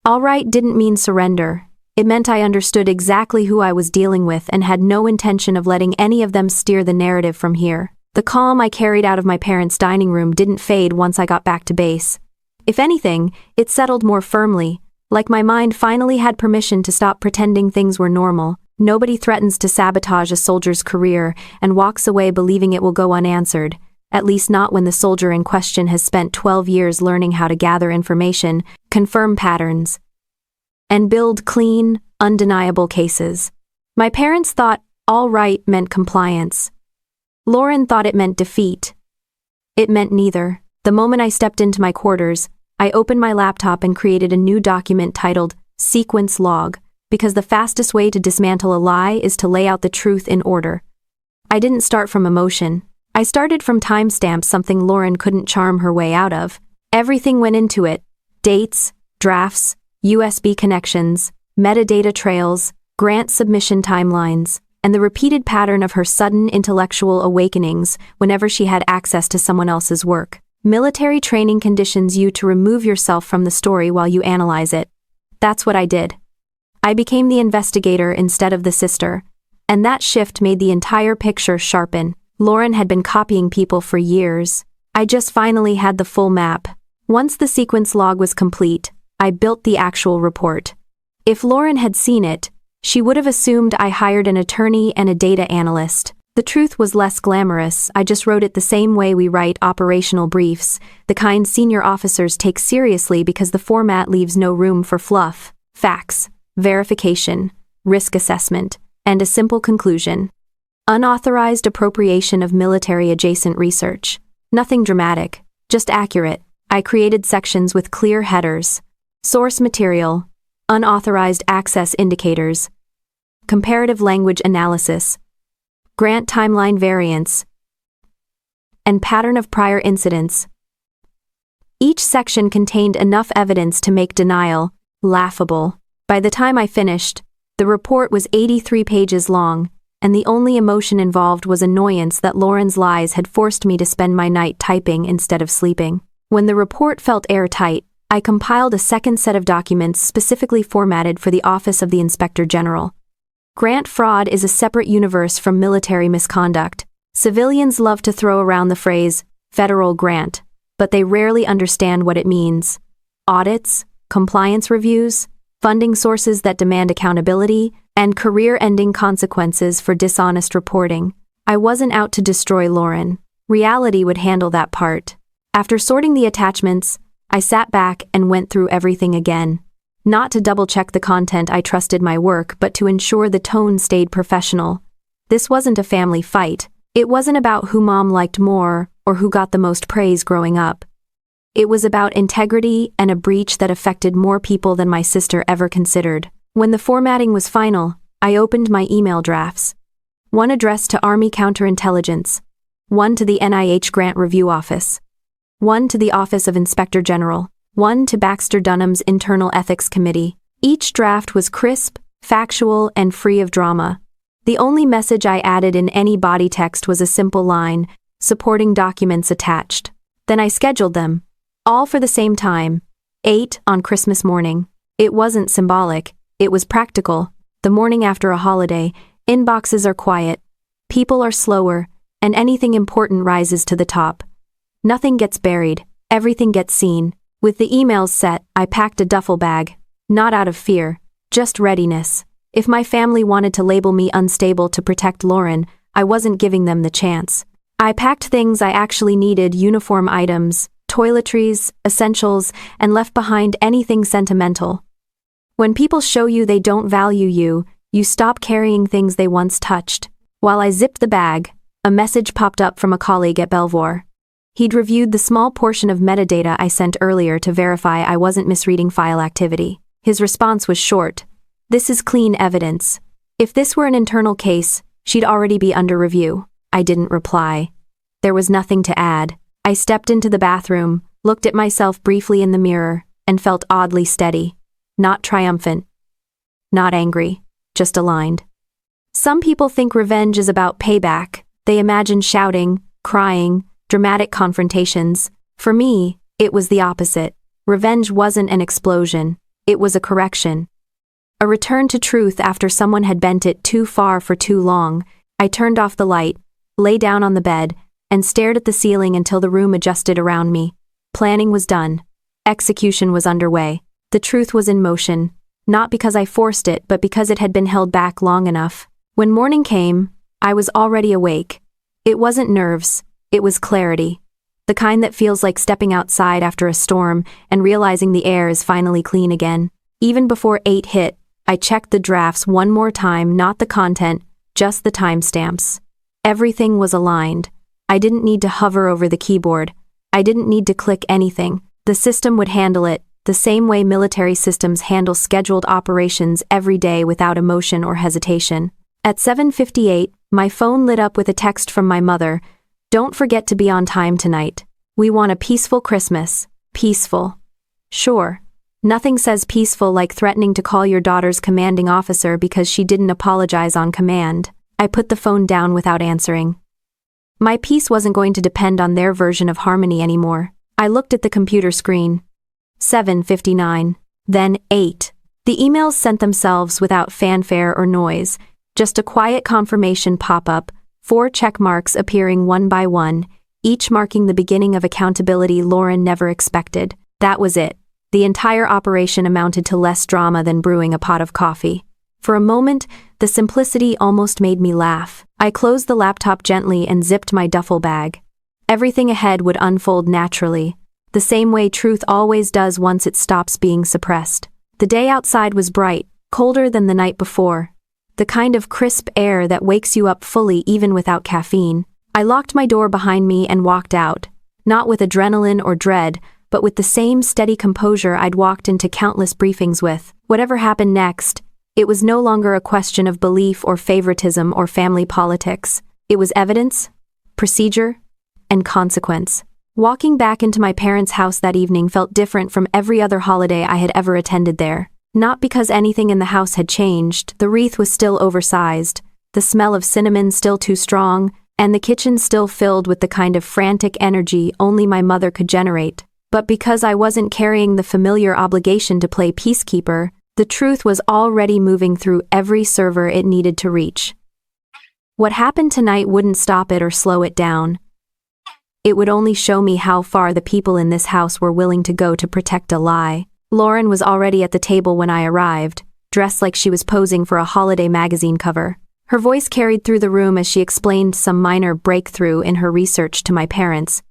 All right didn't mean surrender. It meant I understood exactly who I was dealing with and had no intention of letting any of them steer the narrative from here. The calm I carried out of my parents' dining room didn't fade once I got back to base. If anything, it settled more firmly, like my mind finally had permission to stop pretending things were normal. Nobody threatens to sabotage a soldier's career and walks away believing it will go unanswered, at least not when the soldier in question has spent 12 years learning how to gather information, confirm patterns, and build clean, undeniable cases. My parents thought all right meant compliance. Lauren thought it meant defeat. It meant neither. The moment I stepped into my quarters, I opened my laptop and created a new document titled Sequence Log, because the fastest way to dismantle a lie is to lay out the truth in order. I didn't start from emotion. I started from timestamps, something Lauren couldn't charm her way out of. Everything went into it. Dates, drafts, USB connections, metadata trails, grant submission timelines, and the repeated pattern of her sudden intellectual awakenings whenever she had access to someone else's work. Military training conditions you to remove yourself from the story while you analyze it. That's what I did. I became the investigator instead of the sister, and that shift made the entire picture sharpen. Lauren had been copying people for years. I just finally had the full map. Once the sequence log was complete, I built the actual report. If Lauren had seen it, she would have assumed I hired an attorney and a data analyst. The truth was less glamorous. I just wrote it the same way we write operational briefs, the kind senior officers take seriously because the format leaves no room for fluff. Facts, verification, risk assessment, and a simple conclusion. Unauthorized appropriation of military-adjacent research. Nothing dramatic, just accurate. I created sections with clear headers. Source material, unauthorized access indicators, comparative language analysis, grant timeline variance, and pattern of prior incidents. Each section contained enough evidence to make denial laughable. By the time I finished, the report was 83 pages long, and the only emotion involved was annoyance that Lauren's lies had forced me to spend my night typing instead of sleeping. When the report felt airtight, I compiled a second set of documents specifically formatted for the Office of the Inspector General. Grant fraud is a separate universe from military misconduct. Civilians love to throw around the phrase, federal grant, but they rarely understand what it means. Audits, compliance reviews, funding sources that demand accountability, and career-ending consequences for dishonest reporting. I wasn't out to destroy Lauren. Reality would handle that part. After sorting the attachments, I sat back and went through everything again. Not to double-check the content, I trusted my work, but to ensure the tone stayed professional. This wasn't a family fight. It wasn't about who mom liked more or who got the most praise growing up. It was about integrity and a breach that affected more people than my sister ever considered. When the formatting was final, I opened my email drafts. One addressed to Army Counterintelligence, one to the NIH Grant Review Office, one to the Office of Inspector General, one to Baxter Dunham's Internal Ethics Committee. Each draft was crisp, factual, and free of drama. The only message I added in any body text was a simple line, supporting documents attached. Then I scheduled them, all for the same time, 8 on Christmas morning. It wasn't symbolic, it was practical. The morning after a holiday, inboxes are quiet, people are slower, and anything important rises to the top. Nothing gets buried, everything gets seen. With the emails set, I packed a duffel bag, not out of fear, just readiness. If my family wanted to label me unstable to protect Lauren, I wasn't giving them the chance. I packed things I actually needed, uniform items, toiletries, essentials, and left behind anything sentimental. When people show you they don't value you, you stop carrying things they once touched. While I zipped the bag, a message popped up from a colleague at Belvoir. He'd reviewed the small portion of metadata I sent earlier to verify I wasn't misreading file activity. His response was short. "This is clean evidence. If this were an internal case, she'd already be under review." I didn't reply. There was nothing to add. I stepped into the bathroom, looked at myself briefly in the mirror, and felt oddly steady. Not triumphant. Not angry. Just aligned. Some people think revenge is about payback. They imagine shouting, crying, dramatic confrontations. For me, it was the opposite. Revenge wasn't an explosion. It was a correction. A return to truth after someone had bent it too far for too long. I turned off the light, lay down on the bed, and stared at the ceiling until the room adjusted around me. Planning was done. Execution was underway. The truth was in motion, not because I forced it, but because it had been held back long enough. When morning came, I was already awake. It wasn't nerves, it was clarity. The kind that feels like stepping outside after a storm and realizing the air is finally clean again. Even before 8 hit, I checked the drafts one more time, not the content, just the timestamps. Everything was aligned. I didn't need to hover over the keyboard. I didn't need to click anything. The system would handle it, the same way military systems handle scheduled operations every day without emotion or hesitation. At 7:58, my phone lit up with a text from my mother. "Don't forget to be on time tonight. We want a peaceful Christmas." Peaceful. Sure. Nothing says peaceful like threatening to call your daughter's commanding officer because she didn't apologize on command. I put the phone down without answering. My peace wasn't going to depend on their version of harmony anymore. I looked at the computer screen. 7:59. Then 8. The emails sent themselves without fanfare or noise, just a quiet confirmation pop-up, 4 check marks appearing one by one, each marking the beginning of accountability Lauren never expected. That was it. The entire operation amounted to less drama than brewing a pot of coffee. For a moment, the simplicity almost made me laugh. I closed the laptop gently and zipped my duffel bag. Everything ahead would unfold naturally, the same way truth always does once it stops being suppressed. The day outside was bright, colder than the night before. The kind of crisp air that wakes you up fully even without caffeine. I locked my door behind me and walked out, not with adrenaline or dread, but with the same steady composure I'd walked into countless briefings with. Whatever happened next, it was no longer a question of belief or favoritism or family politics. It was evidence, procedure, and consequence. Walking back into my parents' house that evening felt different from every other holiday I had ever attended there. Not because anything in the house had changed, the wreath was still oversized, the smell of cinnamon still too strong, and the kitchen still filled with the kind of frantic energy only my mother could generate. But because I wasn't carrying the familiar obligation to play peacekeeper, the truth was already moving through every server it needed to reach. What happened tonight wouldn't stop it or slow it down. It would only show me how far the people in this house were willing to go to protect a lie. Lauren was already at the table when I arrived, dressed like she was posing for a holiday magazine cover. Her voice carried through the room as she explained some minor breakthrough in her research to my parents,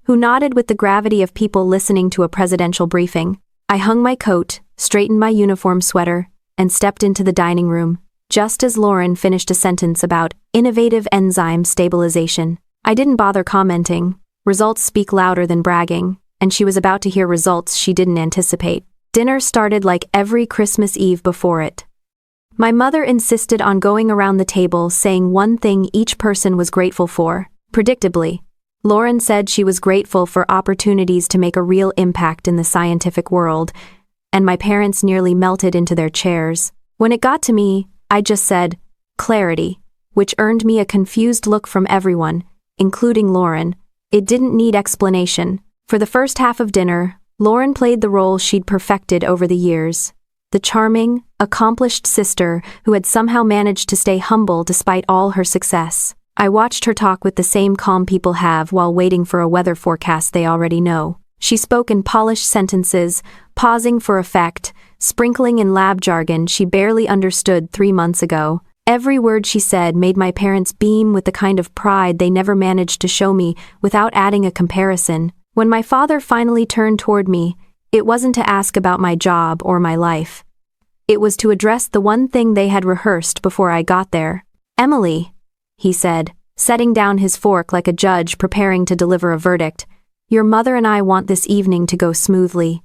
who nodded with the gravity of people listening to a presidential briefing. I hung my coat, straightened my uniform sweater, and stepped into the dining room, just as Lauren finished a sentence about innovative enzyme stabilization. I didn't bother commenting. Results speak louder than bragging, and she was about to hear results she didn't anticipate. Dinner started like every Christmas Eve before it. My mother insisted on going around the table saying one thing each person was grateful for. Predictably, Lauren said she was grateful for opportunities to make a real impact in the scientific world, and my parents nearly melted into their chairs. When it got to me, I just said, clarity, which earned me a confused look from everyone, including Lauren. It didn't need explanation. For the first half of dinner, Lauren played the role she'd perfected over the years. The charming, accomplished sister who had somehow managed to stay humble despite all her success. I watched her talk with the same calm people have while waiting for a weather forecast they already know. She spoke in polished sentences, pausing for effect, sprinkling in lab jargon she barely understood 3 months ago. Every word she said made my parents beam with the kind of pride they never managed to show me without adding a comparison. When my father finally turned toward me, it wasn't to ask about my job or my life. It was to address the one thing they had rehearsed before I got there. "Emily," he said, setting down his fork like a judge preparing to deliver a verdict, "your mother and I want this evening to go smoothly.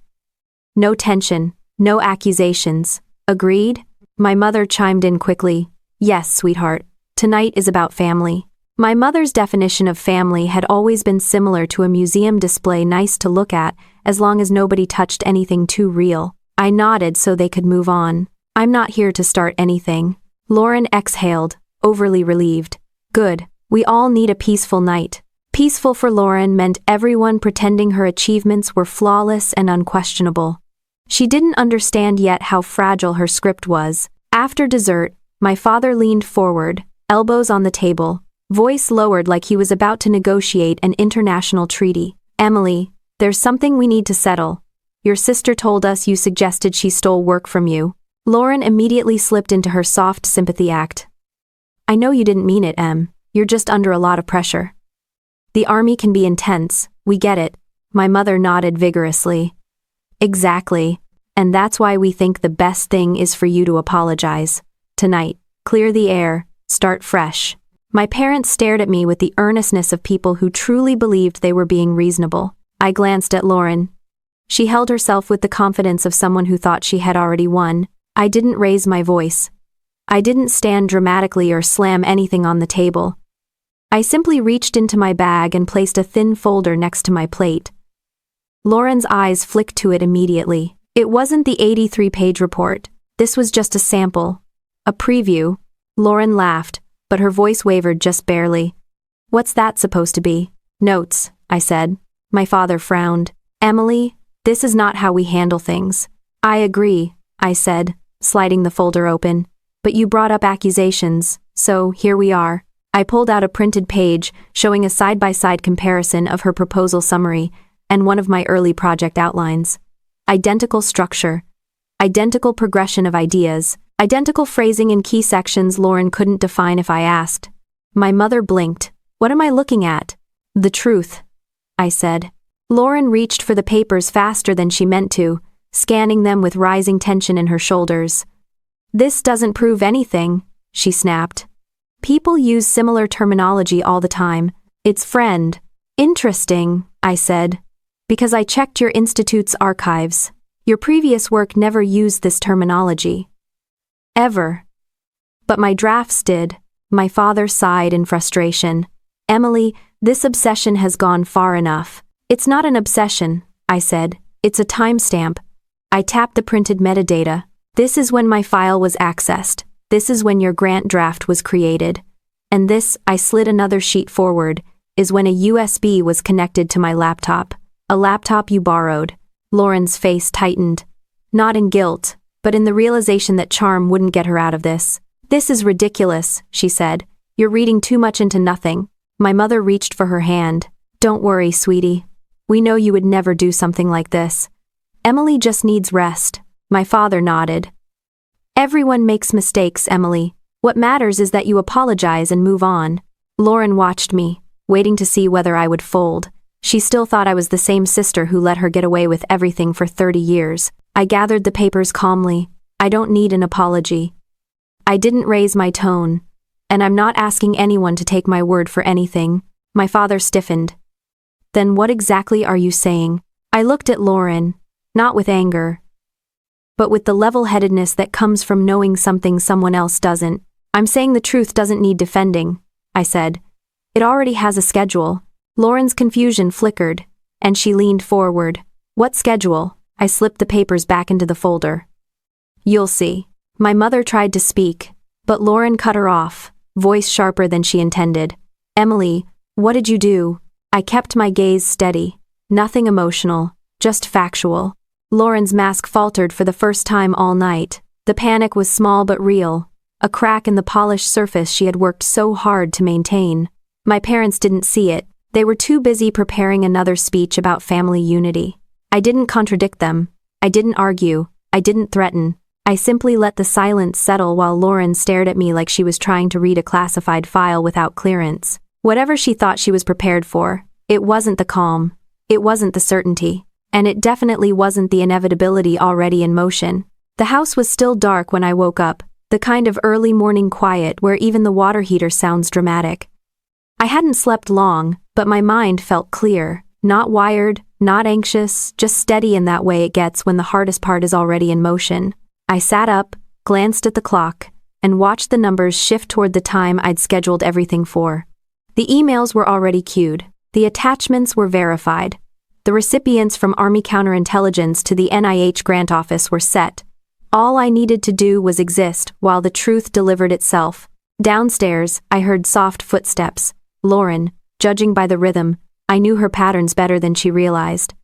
No tension, no accusations. Agreed?" My mother chimed in quickly. "Yes, sweetheart. Tonight is about family." My mother's definition of family had always been similar to a museum display, nice to look at, as long as nobody touched anything too real. I nodded so they could move on. "I'm not here to start anything." Lauren exhaled, overly relieved. "Good. We all need a peaceful night." Peaceful for Lauren meant everyone pretending her achievements were flawless and unquestionable. She didn't understand yet how fragile her script was. After dessert, my father leaned forward, elbows on the table, voice lowered like he was about to negotiate an international treaty. "Emily, there's something we need to settle. Your sister told us you suggested she stole work from you." Lauren immediately slipped into her soft sympathy act. "I know you didn't mean it, Em. You're just under a lot of pressure. The army can be intense, we get it." My mother nodded vigorously. "Exactly. And that's why we think the best thing is for you to apologize. Tonight, clear the air, start fresh." My parents stared at me with the earnestness of people who truly believed they were being reasonable. I glanced at Lauren. She held herself with the confidence of someone who thought she had already won. I didn't raise my voice. I didn't stand dramatically or slam anything on the table. I simply reached into my bag and placed a thin folder next to my plate. Lauren's eyes flicked to it immediately. It wasn't the 83-page report. This was just a sample. A preview. Lauren laughed, but her voice wavered just barely. "What's that supposed to be?" "Notes," I said. My father frowned. "Emily, this is not how we handle things." "I agree. I said, sliding the folder open. But you brought up accusations, so here we are. I pulled out a printed page showing a side-by-side comparison of her proposal summary and one of my early project outlines. Identical structure, identical progression of ideas, identical phrasing in key sections Lauren couldn't define if I asked. My mother blinked. What am I looking at? The truth, I said. Lauren reached for the papers faster than she meant to, scanning them with rising tension in her shoulders. This doesn't prove anything, she snapped. People use similar terminology all the time. It's friend. Interesting, I said. Because I checked your institute's archives. Your previous work never used this terminology. Ever. But my drafts did. My father sighed in frustration. Emily, this obsession has gone far enough. It's not an obsession, I said. It's a timestamp. I tapped the printed metadata. This is when my file was accessed. This is when your grant draft was created. And this, I slid another sheet forward, is when a USB was connected to my laptop. A laptop you borrowed. Lauren's face tightened. Not in guilt, but in the realization that charm wouldn't get her out of this. This is ridiculous, she said. You're reading too much into nothing. My mother reached for her hand. Don't worry, sweetie. We know you would never do something like this. Emily just needs rest. My father nodded. Everyone makes mistakes, Emily. What matters is that you apologize and move on. Lauren watched me, waiting to see whether I would fold. She still thought I was the same sister who let her get away with everything for 30 years. I gathered the papers calmly. I don't need an apology. I didn't raise my tone. And I'm not asking anyone to take my word for anything. My father stiffened. Then what exactly are you saying? I looked at Lauren, not with anger, but with the level-headedness that comes from knowing something someone else doesn't. I'm saying the truth doesn't need defending, I said. It already has a schedule. Lauren's confusion flickered, and she leaned forward. What schedule? I slipped the papers back into the folder. You'll see. My mother tried to speak, but Lauren cut her off, voice sharper than she intended. Emily, what did you do? I kept my gaze steady. Nothing emotional, just factual. Lauren's mask faltered for the first time all night. The panic was small but real, a crack in the polished surface she had worked so hard to maintain. My parents didn't see it. They were too busy preparing another speech about family unity. I didn't contradict them. I didn't argue. I didn't threaten. I simply let the silence settle while Lauren stared at me like she was trying to read a classified file without clearance. Whatever she thought she was prepared for, it wasn't the calm. It wasn't the certainty. And it definitely wasn't the inevitability already in motion. The house was still dark when I woke up, the kind of early morning quiet where even the water heater sounds dramatic. I hadn't slept long, but my mind felt clear, not wired, not anxious, just steady in that way it gets when the hardest part is already in motion. I sat up, glanced at the clock, and watched the numbers shift toward the time I'd scheduled everything for. The emails were already queued. The attachments were verified. The recipients from Army Counterintelligence to the NIH grant office were set. All I needed to do was exist while the truth delivered itself. Downstairs, I heard soft footsteps. Lauren, judging by the rhythm, I knew her patterns better than she realized.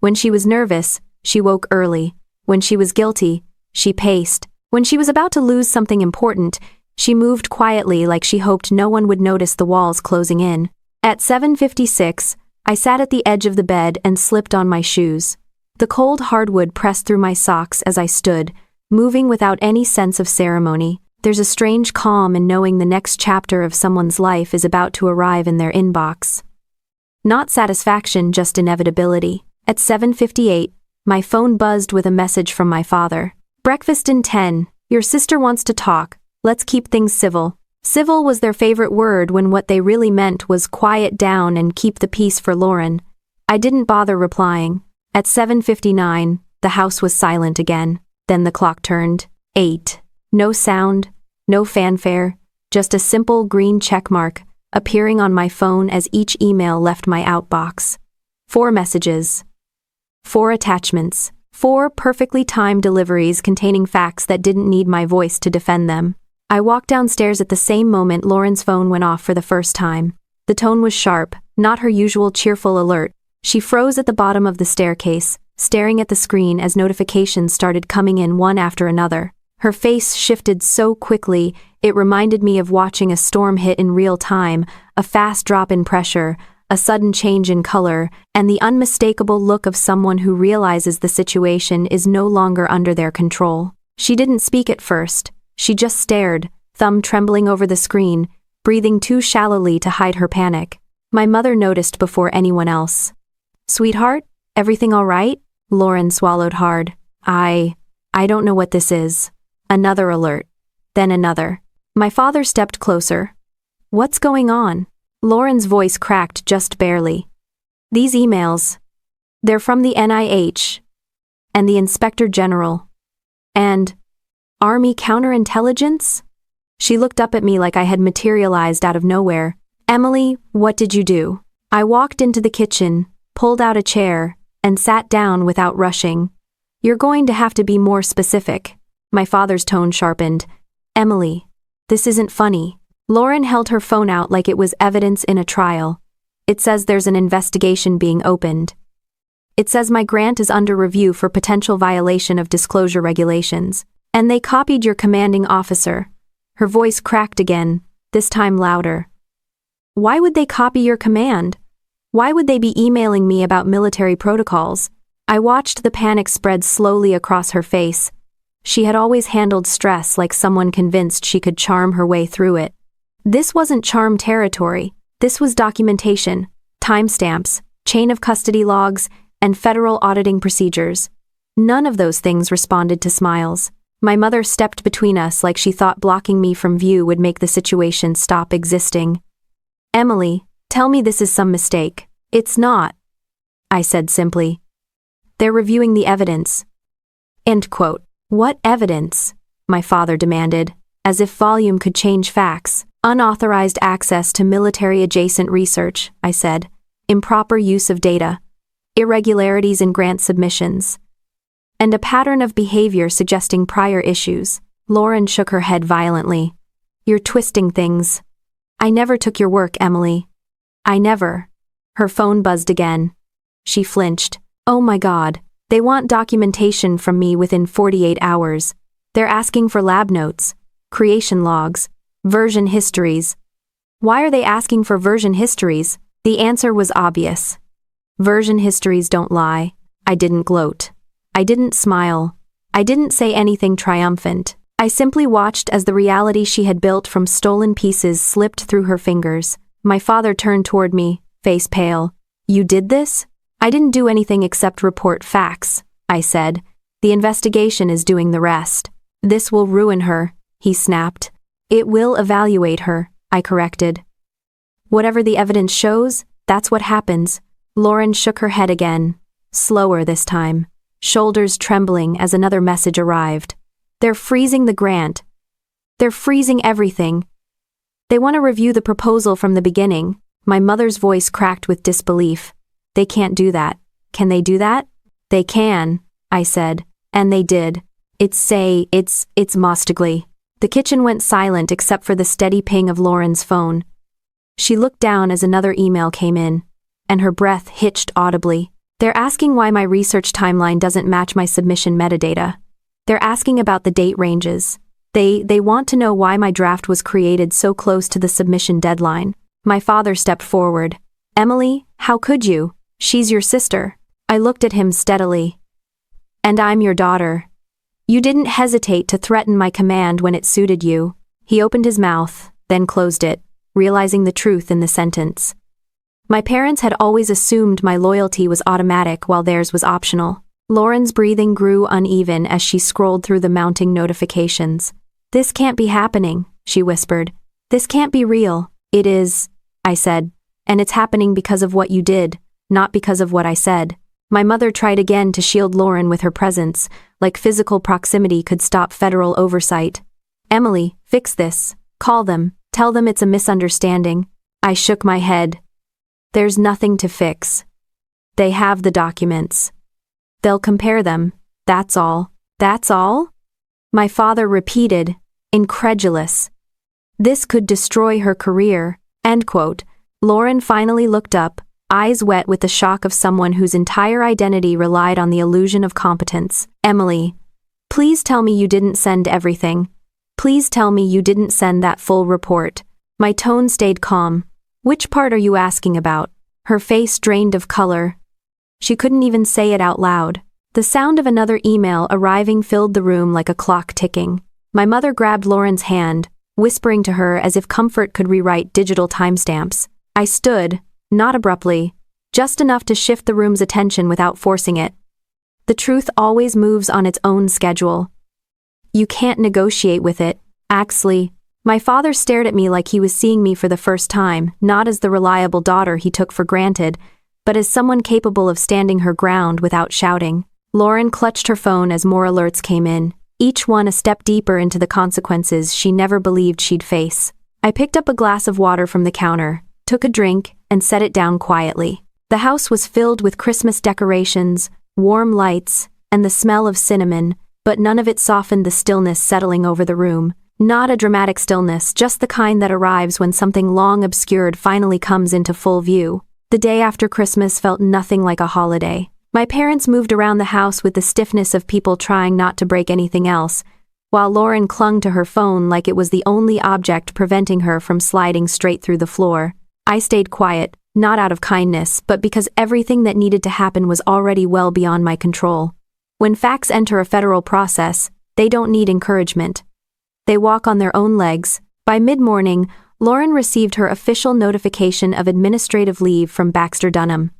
When she was nervous, she woke early. When she was guilty, she paced. When she was about to lose something important, she moved quietly like she hoped no one would notice the walls closing in. At 7:56, I sat at the edge of the bed and slipped on my shoes. The cold hardwood pressed through my socks as I stood, moving without any sense of ceremony. There's a strange calm in knowing the next chapter of someone's life is about to arrive in their inbox. Not satisfaction, just inevitability. At 7:58, my phone buzzed with a message from my father. Breakfast in 10. Your sister wants to talk. Let's keep things civil. Civil was their favorite word when what they really meant was quiet down and keep the peace for Lauren. I didn't bother replying. At 7:59, the house was silent again. Then the clock turned. 8. No sound, no fanfare, just a simple green checkmark appearing on my phone as each email left my outbox. 4 messages. 4 attachments. 4 perfectly timed deliveries containing facts that didn't need my voice to defend them. I walked downstairs at the same moment Lauren's phone went off for the first time. The tone was sharp, not her usual cheerful alert. She froze at the bottom of the staircase, staring at the screen as notifications started coming in one after another. Her face shifted so quickly, it reminded me of watching a storm hit in real time, a fast drop in pressure, a sudden change in color, and the unmistakable look of someone who realizes the situation is no longer under their control. She didn't speak at first. She just stared, thumb trembling over the screen, breathing too shallowly to hide her panic. My mother noticed before anyone else. "Sweetheart, everything all right?" Lauren swallowed hard. I don't know what this is." Another alert. Then another. My father stepped closer. "What's going on?" Lauren's voice cracked just barely. "These emails. They're from the NIH. And the Inspector General. And Army counterintelligence?" She looked up at me like I had materialized out of nowhere. "Emily, what did you do?" I walked into the kitchen, pulled out a chair, and sat down without rushing. "You're going to have to be more specific." My father's tone sharpened. "Emily, this isn't funny." Lauren held her phone out like it was evidence in a trial. "It says there's an investigation being opened. It says my grant is under review for potential violation of disclosure regulations. And they copied your commanding officer." Her voice cracked again, this time louder. "Why would they copy your command? Why would they be emailing me about military protocols?" I watched the panic spread slowly across her face. She had always handled stress like someone convinced she could charm her way through it. This wasn't charm territory. This was documentation, timestamps, chain of custody logs, and federal auditing procedures. None of those things responded to smiles. My mother stepped between us like she thought blocking me from view would make the situation stop existing. "Emily, tell me this is some mistake." "It's not," I said simply. "They're reviewing the evidence." End quote. "What evidence?" my father demanded, as if volume could change facts. "Unauthorized access to military-adjacent research," I said. "Improper use of data. Irregularities in grant submissions. And a pattern of behavior suggesting prior issues." Lauren shook her head violently. "You're twisting things. I never took your work, Emily. I never." Her phone buzzed again. She flinched. "Oh my God, they want documentation from me within 48 hours. They're asking for lab notes, creation logs, version histories." Why are they asking for version histories? The answer was obvious. Version histories don't lie. I didn't gloat. I didn't smile. I didn't say anything triumphant. I simply watched as the reality she had built from stolen pieces slipped through her fingers. My father turned toward me, face pale. "You did this?" "I didn't do anything except report facts," I said. "The investigation is doing the rest." "This will ruin her," he snapped. "It will evaluate her," I corrected. "Whatever the evidence shows, that's what happens." Lauren shook her head again, slower this time, shoulders trembling as another message arrived. "They're freezing the grant. They're freezing everything. They want to review the proposal from the beginning." My mother's voice cracked with disbelief. "They can't do that." "Can they do that?" "They can," I said. "And they did. It's Mostigly." The kitchen went silent except for the steady ping of Lauren's phone. She looked down as another email came in, and her breath hitched audibly. "They're asking why my research timeline doesn't match my submission metadata. They're asking about the date ranges. They want to know why my draft was created so close to the submission deadline." My father stepped forward. "Emily, how could you? She's your sister." I looked at him steadily. "And I'm your daughter. You didn't hesitate to threaten my command when it suited you." He opened his mouth, then closed it, realizing the truth in the sentence. My parents had always assumed my loyalty was automatic while theirs was optional. Lauren's breathing grew uneven as she scrolled through the mounting notifications. "This can't be happening," she whispered. "This can't be real." "It is," I said, "and it's happening because of what you did, not because of what I said." My mother tried again to shield Lauren with her presence, like physical proximity could stop federal oversight. "Emily, fix this. Call them. Tell them it's a misunderstanding." I shook my head. "There's nothing to fix. They have the documents. They'll compare them. That's all." "That's all?" my father repeated, incredulous. "This could destroy her career." End quote. Lauren finally looked up, eyes wet with the shock of someone whose entire identity relied on the illusion of competence. "Emily, please tell me you didn't send everything. Please tell me you didn't send that full report." My tone stayed calm. "Which part are you asking about?" Her face drained of color. She couldn't even say it out loud. The sound of another email arriving filled the room like a clock ticking. My mother grabbed Lauren's hand, whispering to her as if comfort could rewrite digital timestamps. I stood, not abruptly, just enough to shift the room's attention without forcing it. The truth always moves on its own schedule. You can't negotiate with it, Axley. My father stared at me like he was seeing me for the first time, not as the reliable daughter he took for granted, but as someone capable of standing her ground without shouting. Lauren clutched her phone as more alerts came in, each one a step deeper into the consequences she never believed she'd face. I picked up a glass of water from the counter, took a drink, and set it down quietly. The house was filled with Christmas decorations, warm lights, and the smell of cinnamon, but none of it softened the stillness settling over the room. Not a dramatic stillness, just the kind that arrives when something long obscured finally comes into full view. The day after Christmas felt nothing like a holiday. My parents moved around the house with the stiffness of people trying not to break anything else, while Lauren clung to her phone like it was the only object preventing her from sliding straight through the floor. I stayed quiet, not out of kindness, but because everything that needed to happen was already well beyond my control. When facts enter a federal process, they don't need encouragement. They walk on their own legs. By mid-morning, Lauren received her official notification of administrative leave from Baxter Dunham.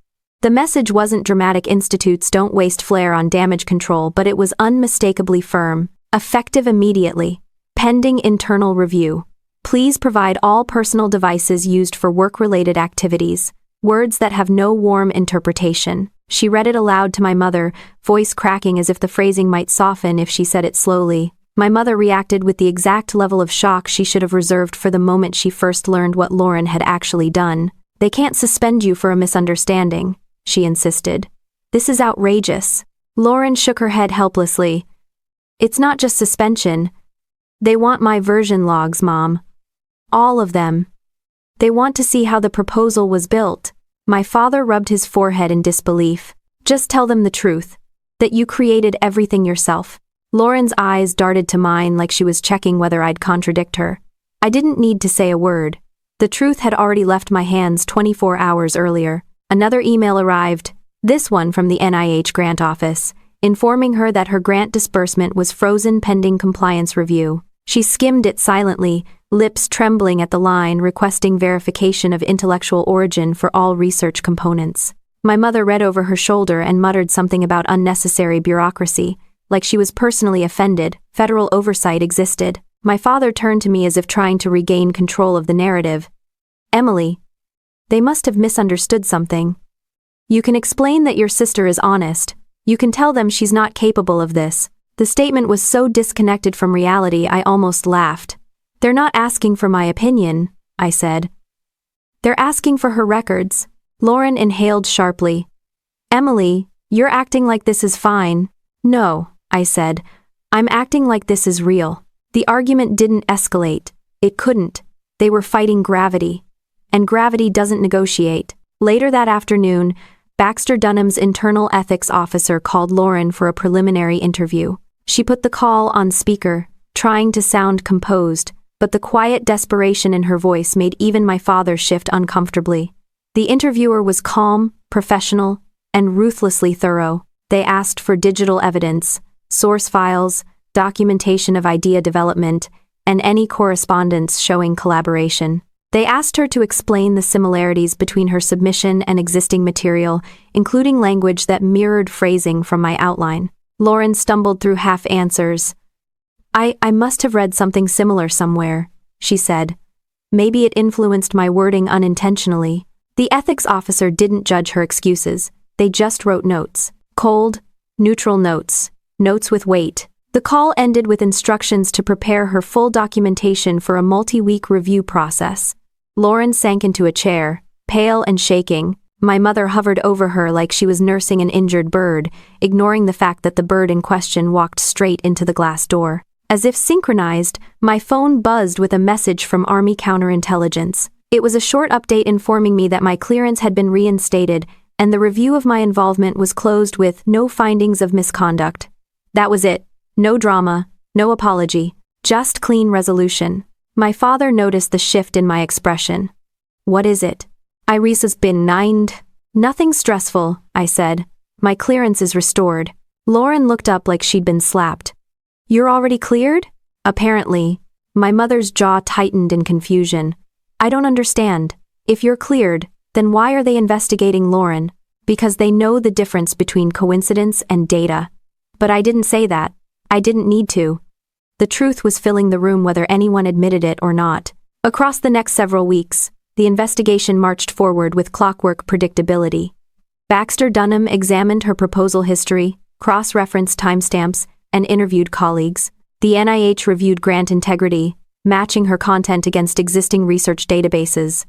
The message wasn't dramatic institutes don't waste flair on damage control, but it was unmistakably firm, effective immediately. Pending internal review. Please provide all personal devices used for work-related activities, words that have no warm interpretation. She read it aloud to my mother, voice cracking as if the phrasing might soften if she said it slowly. My mother reacted with the exact level of shock she should have reserved for the moment she first learned what Lauren had actually done. "They can't suspend you for a misunderstanding," she insisted. "This is outrageous." Lauren shook her head helplessly. "It's not just suspension. They want my version logs, Mom. All of them. They want to see how the proposal was built." My father rubbed his forehead in disbelief. "Just tell them the truth. That you created everything yourself." Lauren's eyes darted to mine like she was checking whether I'd contradict her. I didn't need to say a word. The truth had already left my hands 24 hours earlier. Another email arrived, this one from the NIH grant office, informing her that her grant disbursement was frozen pending compliance review. She skimmed it silently, lips trembling at the line requesting verification of intellectual origin for all research components. My mother read over her shoulder and muttered something about unnecessary bureaucracy, like she was personally offended. Federal oversight existed. My father turned to me as if trying to regain control of the narrative. "Emily, they must have misunderstood something. You can explain that your sister is honest. You can tell them she's not capable of this." The statement was so disconnected from reality I almost laughed. "They're not asking for my opinion," I said. "They're asking for her records." Lauren inhaled sharply. "Emily, you're acting like this is fine." "No," I said. "I'm acting like this is real." The argument didn't escalate. It couldn't. They were fighting gravity. And gravity doesn't negotiate. Later that afternoon, Baxter Dunham's internal ethics officer called Lauren for a preliminary interview. She put the call on speaker, trying to sound composed, but the quiet desperation in her voice made even my father shift uncomfortably. The interviewer was calm, professional, and ruthlessly thorough. They asked for digital evidence, source files, documentation of idea development, and any correspondence showing collaboration. They asked her to explain the similarities between her submission and existing material, including language that mirrored phrasing from my outline. Lauren stumbled through half answers. I must have read something similar somewhere," she said. "Maybe it influenced my wording unintentionally." The ethics officer didn't judge her excuses. They just wrote notes. Cold, neutral notes. Notes with weight. The call ended with instructions to prepare her full documentation for a multi-week review process. Lauren sank into a chair, pale and shaking. My mother hovered over her like she was nursing an injured bird, ignoring the fact that the bird in question walked straight into the glass door. As if synchronized, my phone buzzed with a message from Army counterintelligence. It was a short update informing me that my clearance had been reinstated, and the review of my involvement was closed with no findings of misconduct. That was it. No drama, no apology, just clean resolution. My father noticed the shift in my expression. What is it? Irisa's been nined. Nothing stressful, I said. My clearance is restored. Lauren looked up like she'd been slapped. You're already cleared? Apparently. My mother's jaw tightened in confusion. I don't understand. If you're cleared, then why are they investigating Lauren? Because they know the difference between coincidence and data. But I didn't say that. I didn't need to. The truth was filling the room whether anyone admitted it or not. Across the next several weeks, the investigation marched forward with clockwork predictability. Baxter Dunham examined her proposal history, cross-referenced timestamps, and interviewed colleagues. The NIH reviewed grant integrity, matching her content against existing research databases.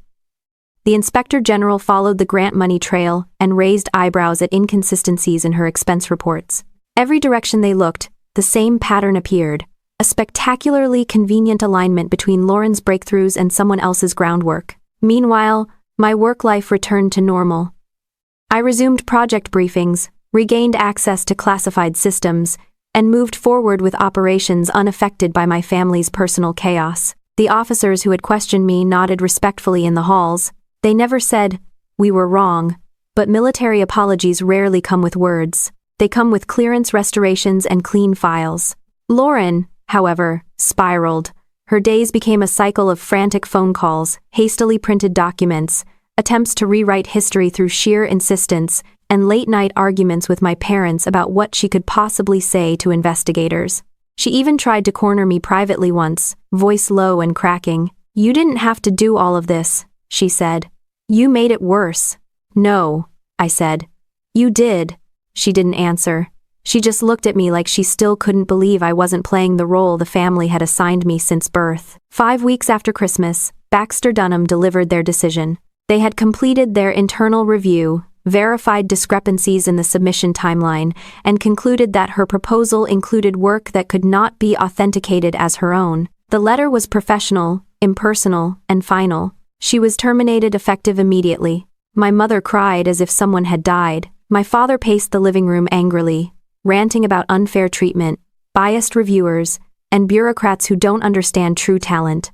The Inspector General followed the grant money trail and raised eyebrows at inconsistencies in her expense reports. Every direction they looked, the same pattern appeared, a spectacularly convenient alignment between Lauren's breakthroughs and someone else's groundwork. Meanwhile, my work life returned to normal. I resumed project briefings, regained access to classified systems, and moved forward with operations unaffected by my family's personal chaos. The officers who had questioned me nodded respectfully in the halls. They never said, "We were wrong," but military apologies rarely come with words. They come with clearance restorations and clean files. Lauren, however, spiraled. Her days became a cycle of frantic phone calls, hastily printed documents, attempts to rewrite history through sheer insistence, and late-night arguments with my parents about what she could possibly say to investigators. She even tried to corner me privately once, voice low and cracking. "You didn't have to do all of this," she said. "You made it worse." "No," I said. "You did." She didn't answer. She just looked at me like she still couldn't believe I wasn't playing the role the family had assigned me since birth. 5 weeks after Christmas, Baxter Dunham delivered their decision. They had completed their internal review, verified discrepancies in the submission timeline, and concluded that her proposal included work that could not be authenticated as her own. The letter was professional, impersonal, and final. She was terminated effective immediately. My mother cried as if someone had died. My father paced the living room angrily, ranting about unfair treatment, biased reviewers, and bureaucrats who don't understand true talent.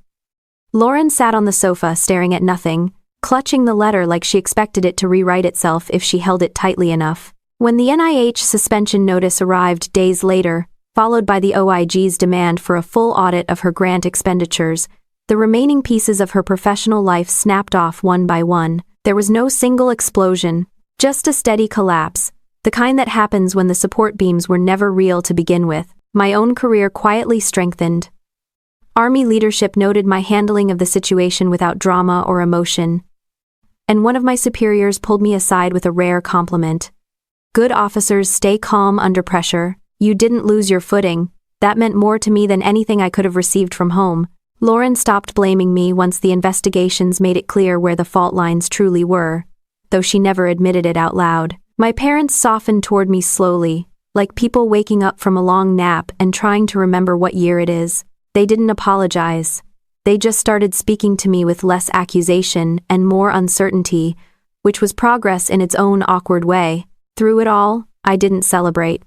Lauren sat on the sofa staring at nothing, clutching the letter like she expected it to rewrite itself if she held it tightly enough. When the NIH suspension notice arrived days later, followed by the OIG's demand for a full audit of her grant expenditures, the remaining pieces of her professional life snapped off one by one. There was no single explosion, just a steady collapse, the kind that happens when the support beams were never real to begin with. My own career quietly strengthened. Army leadership noted my handling of the situation without drama or emotion, and one of my superiors pulled me aside with a rare compliment. "Good officers stay calm under pressure. You didn't lose your footing." That meant more to me than anything I could have received from home. Lauren stopped blaming me once the investigations made it clear where the fault lines truly were, though she never admitted it out loud. My parents softened toward me slowly, like people waking up from a long nap and trying to remember what year it is. They didn't apologize. They just started speaking to me with less accusation and more uncertainty, which was progress in its own awkward way. Through it all, I didn't celebrate.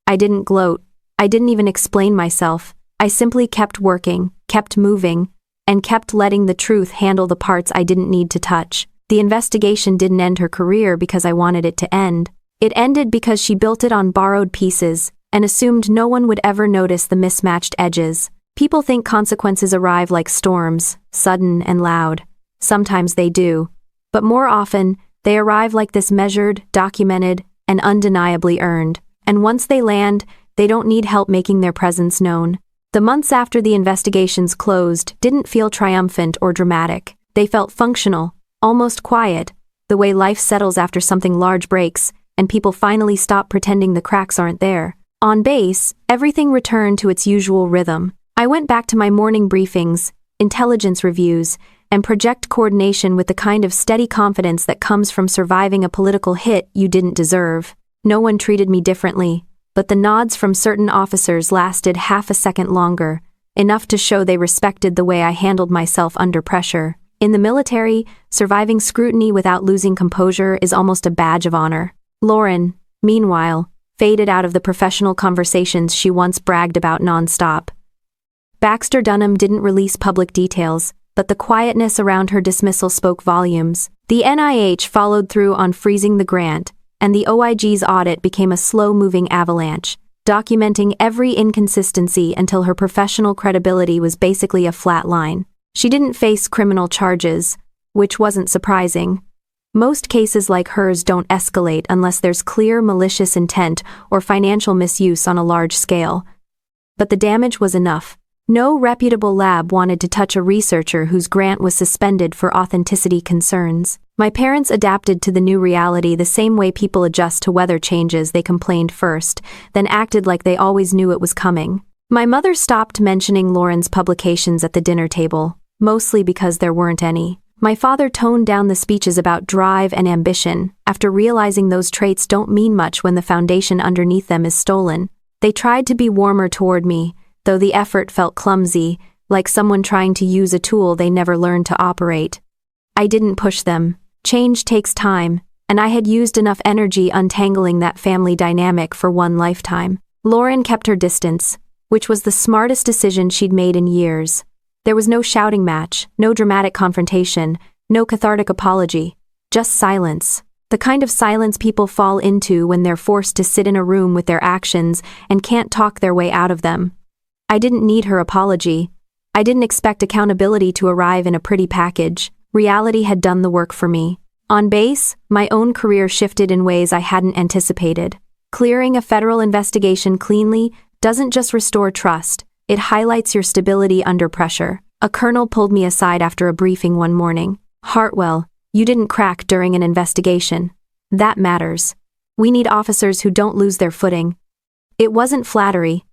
I didn't gloat. I didn't even explain myself. I simply kept working, kept moving, and kept letting the truth handle the parts I didn't need to touch. The investigation didn't end her career because I wanted it to end. It ended because she built it on borrowed pieces and assumed no one would ever notice the mismatched edges. People think consequences arrive like storms, sudden and loud. Sometimes they do. But more often, they arrive like this measured, documented, and undeniably earned. And once they land, they don't need help making their presence known. The months after the investigations closed didn't feel triumphant or dramatic. They felt functional, almost quiet, the way life settles after something large breaks, and people finally stop pretending the cracks aren't there. On base, everything returned to its usual rhythm. I went back to my morning briefings, intelligence reviews, and project coordination with the kind of steady confidence that comes from surviving a political hit you didn't deserve. No one treated me differently, but the nods from certain officers lasted half a second longer, enough to show they respected the way I handled myself under pressure. In the military, surviving scrutiny without losing composure is almost a badge of honor. Lauren, meanwhile, faded out of the professional conversations she once bragged about nonstop. Baxter Dunham didn't release public details, but the quietness around her dismissal spoke volumes. The NIH followed through on freezing the grant, and the OIG's audit became a slow-moving avalanche, documenting every inconsistency until her professional credibility was basically a flat line. She didn't face criminal charges, which wasn't surprising. Most cases like hers don't escalate unless there's clear malicious intent or financial misuse on a large scale. But the damage was enough. No reputable lab wanted to touch a researcher whose grant was suspended for authenticity concerns. My parents adapted to the new reality the same way people adjust to weather changes. They complained first, then acted like they always knew it was coming. My mother stopped mentioning Lauren's publications at the dinner table, mostly because there weren't any. My father toned down the speeches about drive and ambition, after realizing those traits don't mean much when the foundation underneath them is stolen. They tried to be warmer toward me, though the effort felt clumsy, like someone trying to use a tool they never learned to operate. I didn't push them. Change takes time, and I had used enough energy untangling that family dynamic for one lifetime. Lauren kept her distance, which was the smartest decision she'd made in years. There was no shouting match, no dramatic confrontation, no cathartic apology, just silence. The kind of silence people fall into when they're forced to sit in a room with their actions and can't talk their way out of them. I didn't need her apology. I didn't expect accountability to arrive in a pretty package. Reality had done the work for me. On base, my own career shifted in ways I hadn't anticipated. Clearing a federal investigation cleanly doesn't just restore trust, it highlights your stability under pressure. A colonel pulled me aside after a briefing one morning. "Hartwell, you didn't crack during an investigation. That matters. We need officers who don't lose their footing." It wasn't flattery.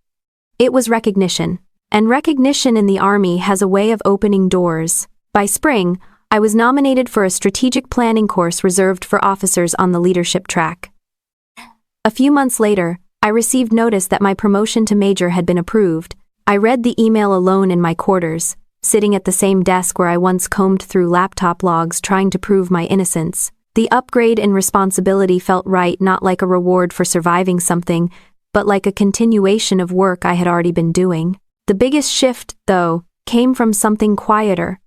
It was recognition. And recognition in the Army has a way of opening doors. By spring, I was nominated for a strategic planning course reserved for officers on the leadership track. A few months later, I received notice that my promotion to major had been approved. I read the email alone in my quarters, sitting at the same desk where I once combed through laptop logs trying to prove my innocence. The upgrade in responsibility felt right, not like a reward for surviving something, but like a continuation of work I had already been doing. The biggest shift, though, came from something quieter.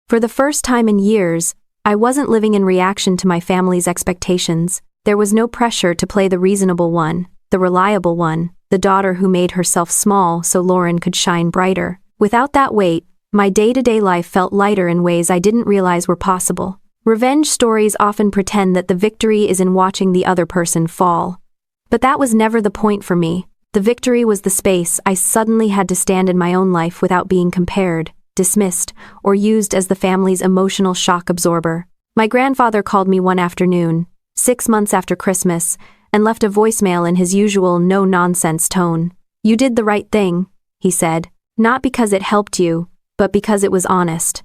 For the first time in years, I wasn't living in reaction to my family's expectations. There was no pressure to play the reasonable one, the reliable one, the daughter who made herself small so Lauren could shine brighter. Without that weight, my day-to-day life felt lighter in ways I didn't realize were possible. Revenge stories often pretend that the victory is in watching the other person fall. But that was never the point for me. The victory was the space I suddenly had to stand in my own life without being compared, dismissed, or used as the family's emotional shock absorber. My grandfather called me one afternoon, 6 months after Christmas, and left a voicemail in his usual no-nonsense tone. "You did the right thing," he said, "not because it helped you, but because it was honest."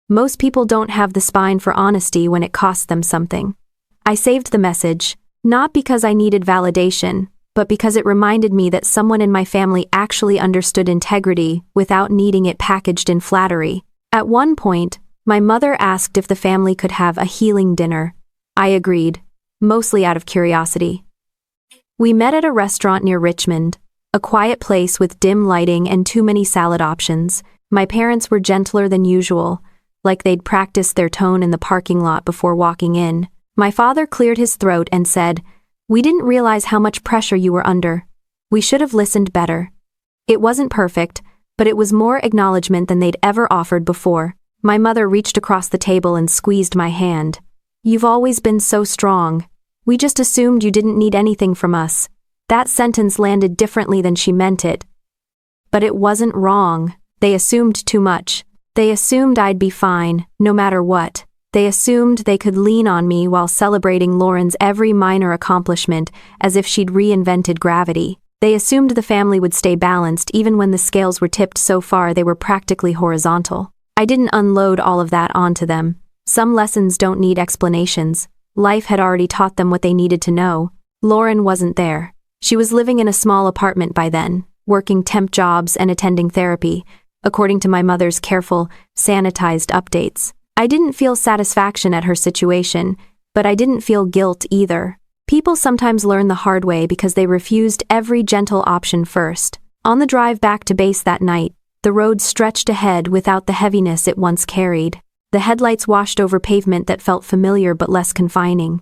Most people don't have the spine for honesty when it costs them something. I saved the message, not because I needed validation, but because it reminded me that someone in my family actually understood integrity without needing it packaged in flattery. At one point, my mother asked if the family could have a healing dinner. I agreed, mostly out of curiosity. We met at a restaurant near Richmond, a quiet place with dim lighting and too many salad options. My parents were gentler than usual, like they'd practiced their tone in the parking lot before walking in. My father cleared his throat and said, "We didn't realize how much pressure you were under. We should have listened better." It wasn't perfect, but it was more acknowledgement than they'd ever offered before. My mother reached across the table and squeezed my hand. "You've always been so strong. We just assumed you didn't need anything from us." That sentence landed differently than she meant it. But it wasn't wrong. They assumed too much. They assumed I'd be fine, no matter what. They assumed they could lean on me while celebrating Lauren's every minor accomplishment as if she'd reinvented gravity. They assumed the family would stay balanced even when the scales were tipped so far they were practically horizontal. I didn't unload all of that onto them. Some lessons don't need explanations. Life had already taught them what they needed to know. Lauren wasn't there. She was living in a small apartment by then, working temp jobs and attending therapy, according to my mother's careful, sanitized updates. I didn't feel satisfaction at her situation, but I didn't feel guilt either. People sometimes learn the hard way because they refused every gentle option first. On the drive back to base that night, the road stretched ahead without the heaviness it once carried. The headlights washed over pavement that felt familiar but less confining.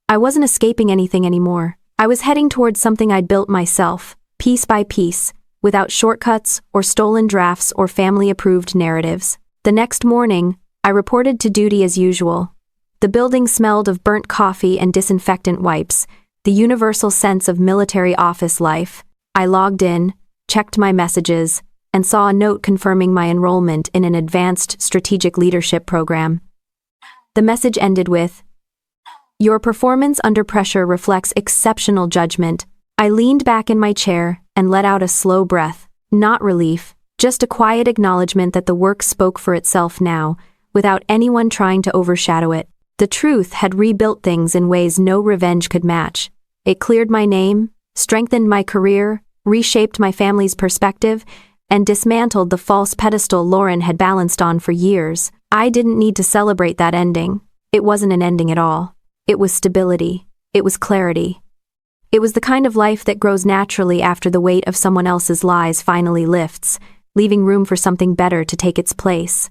I wasn't escaping anything anymore. I was heading towards something I'd built myself, piece by piece, without shortcuts or stolen drafts or family-approved narratives. The next morning, I reported to duty as usual. The building smelled of burnt coffee and disinfectant wipes, the universal sense of military office life. I logged in, checked my messages, and saw a note confirming my enrollment in an advanced strategic leadership program. The message ended with, "Your performance under pressure reflects exceptional judgment." I leaned back in my chair and let out a slow breath. Not relief, just a quiet acknowledgement that the work spoke for itself now, without anyone trying to overshadow it. The truth had rebuilt things in ways no revenge could match. It cleared my name, strengthened my career, reshaped my family's perspective, and dismantled the false pedestal Lauren had balanced on for years. I didn't need to celebrate that ending. It wasn't an ending at all. It was stability. It was clarity. It was the kind of life that grows naturally after the weight of someone else's lies finally lifts, leaving room for something better to take its place.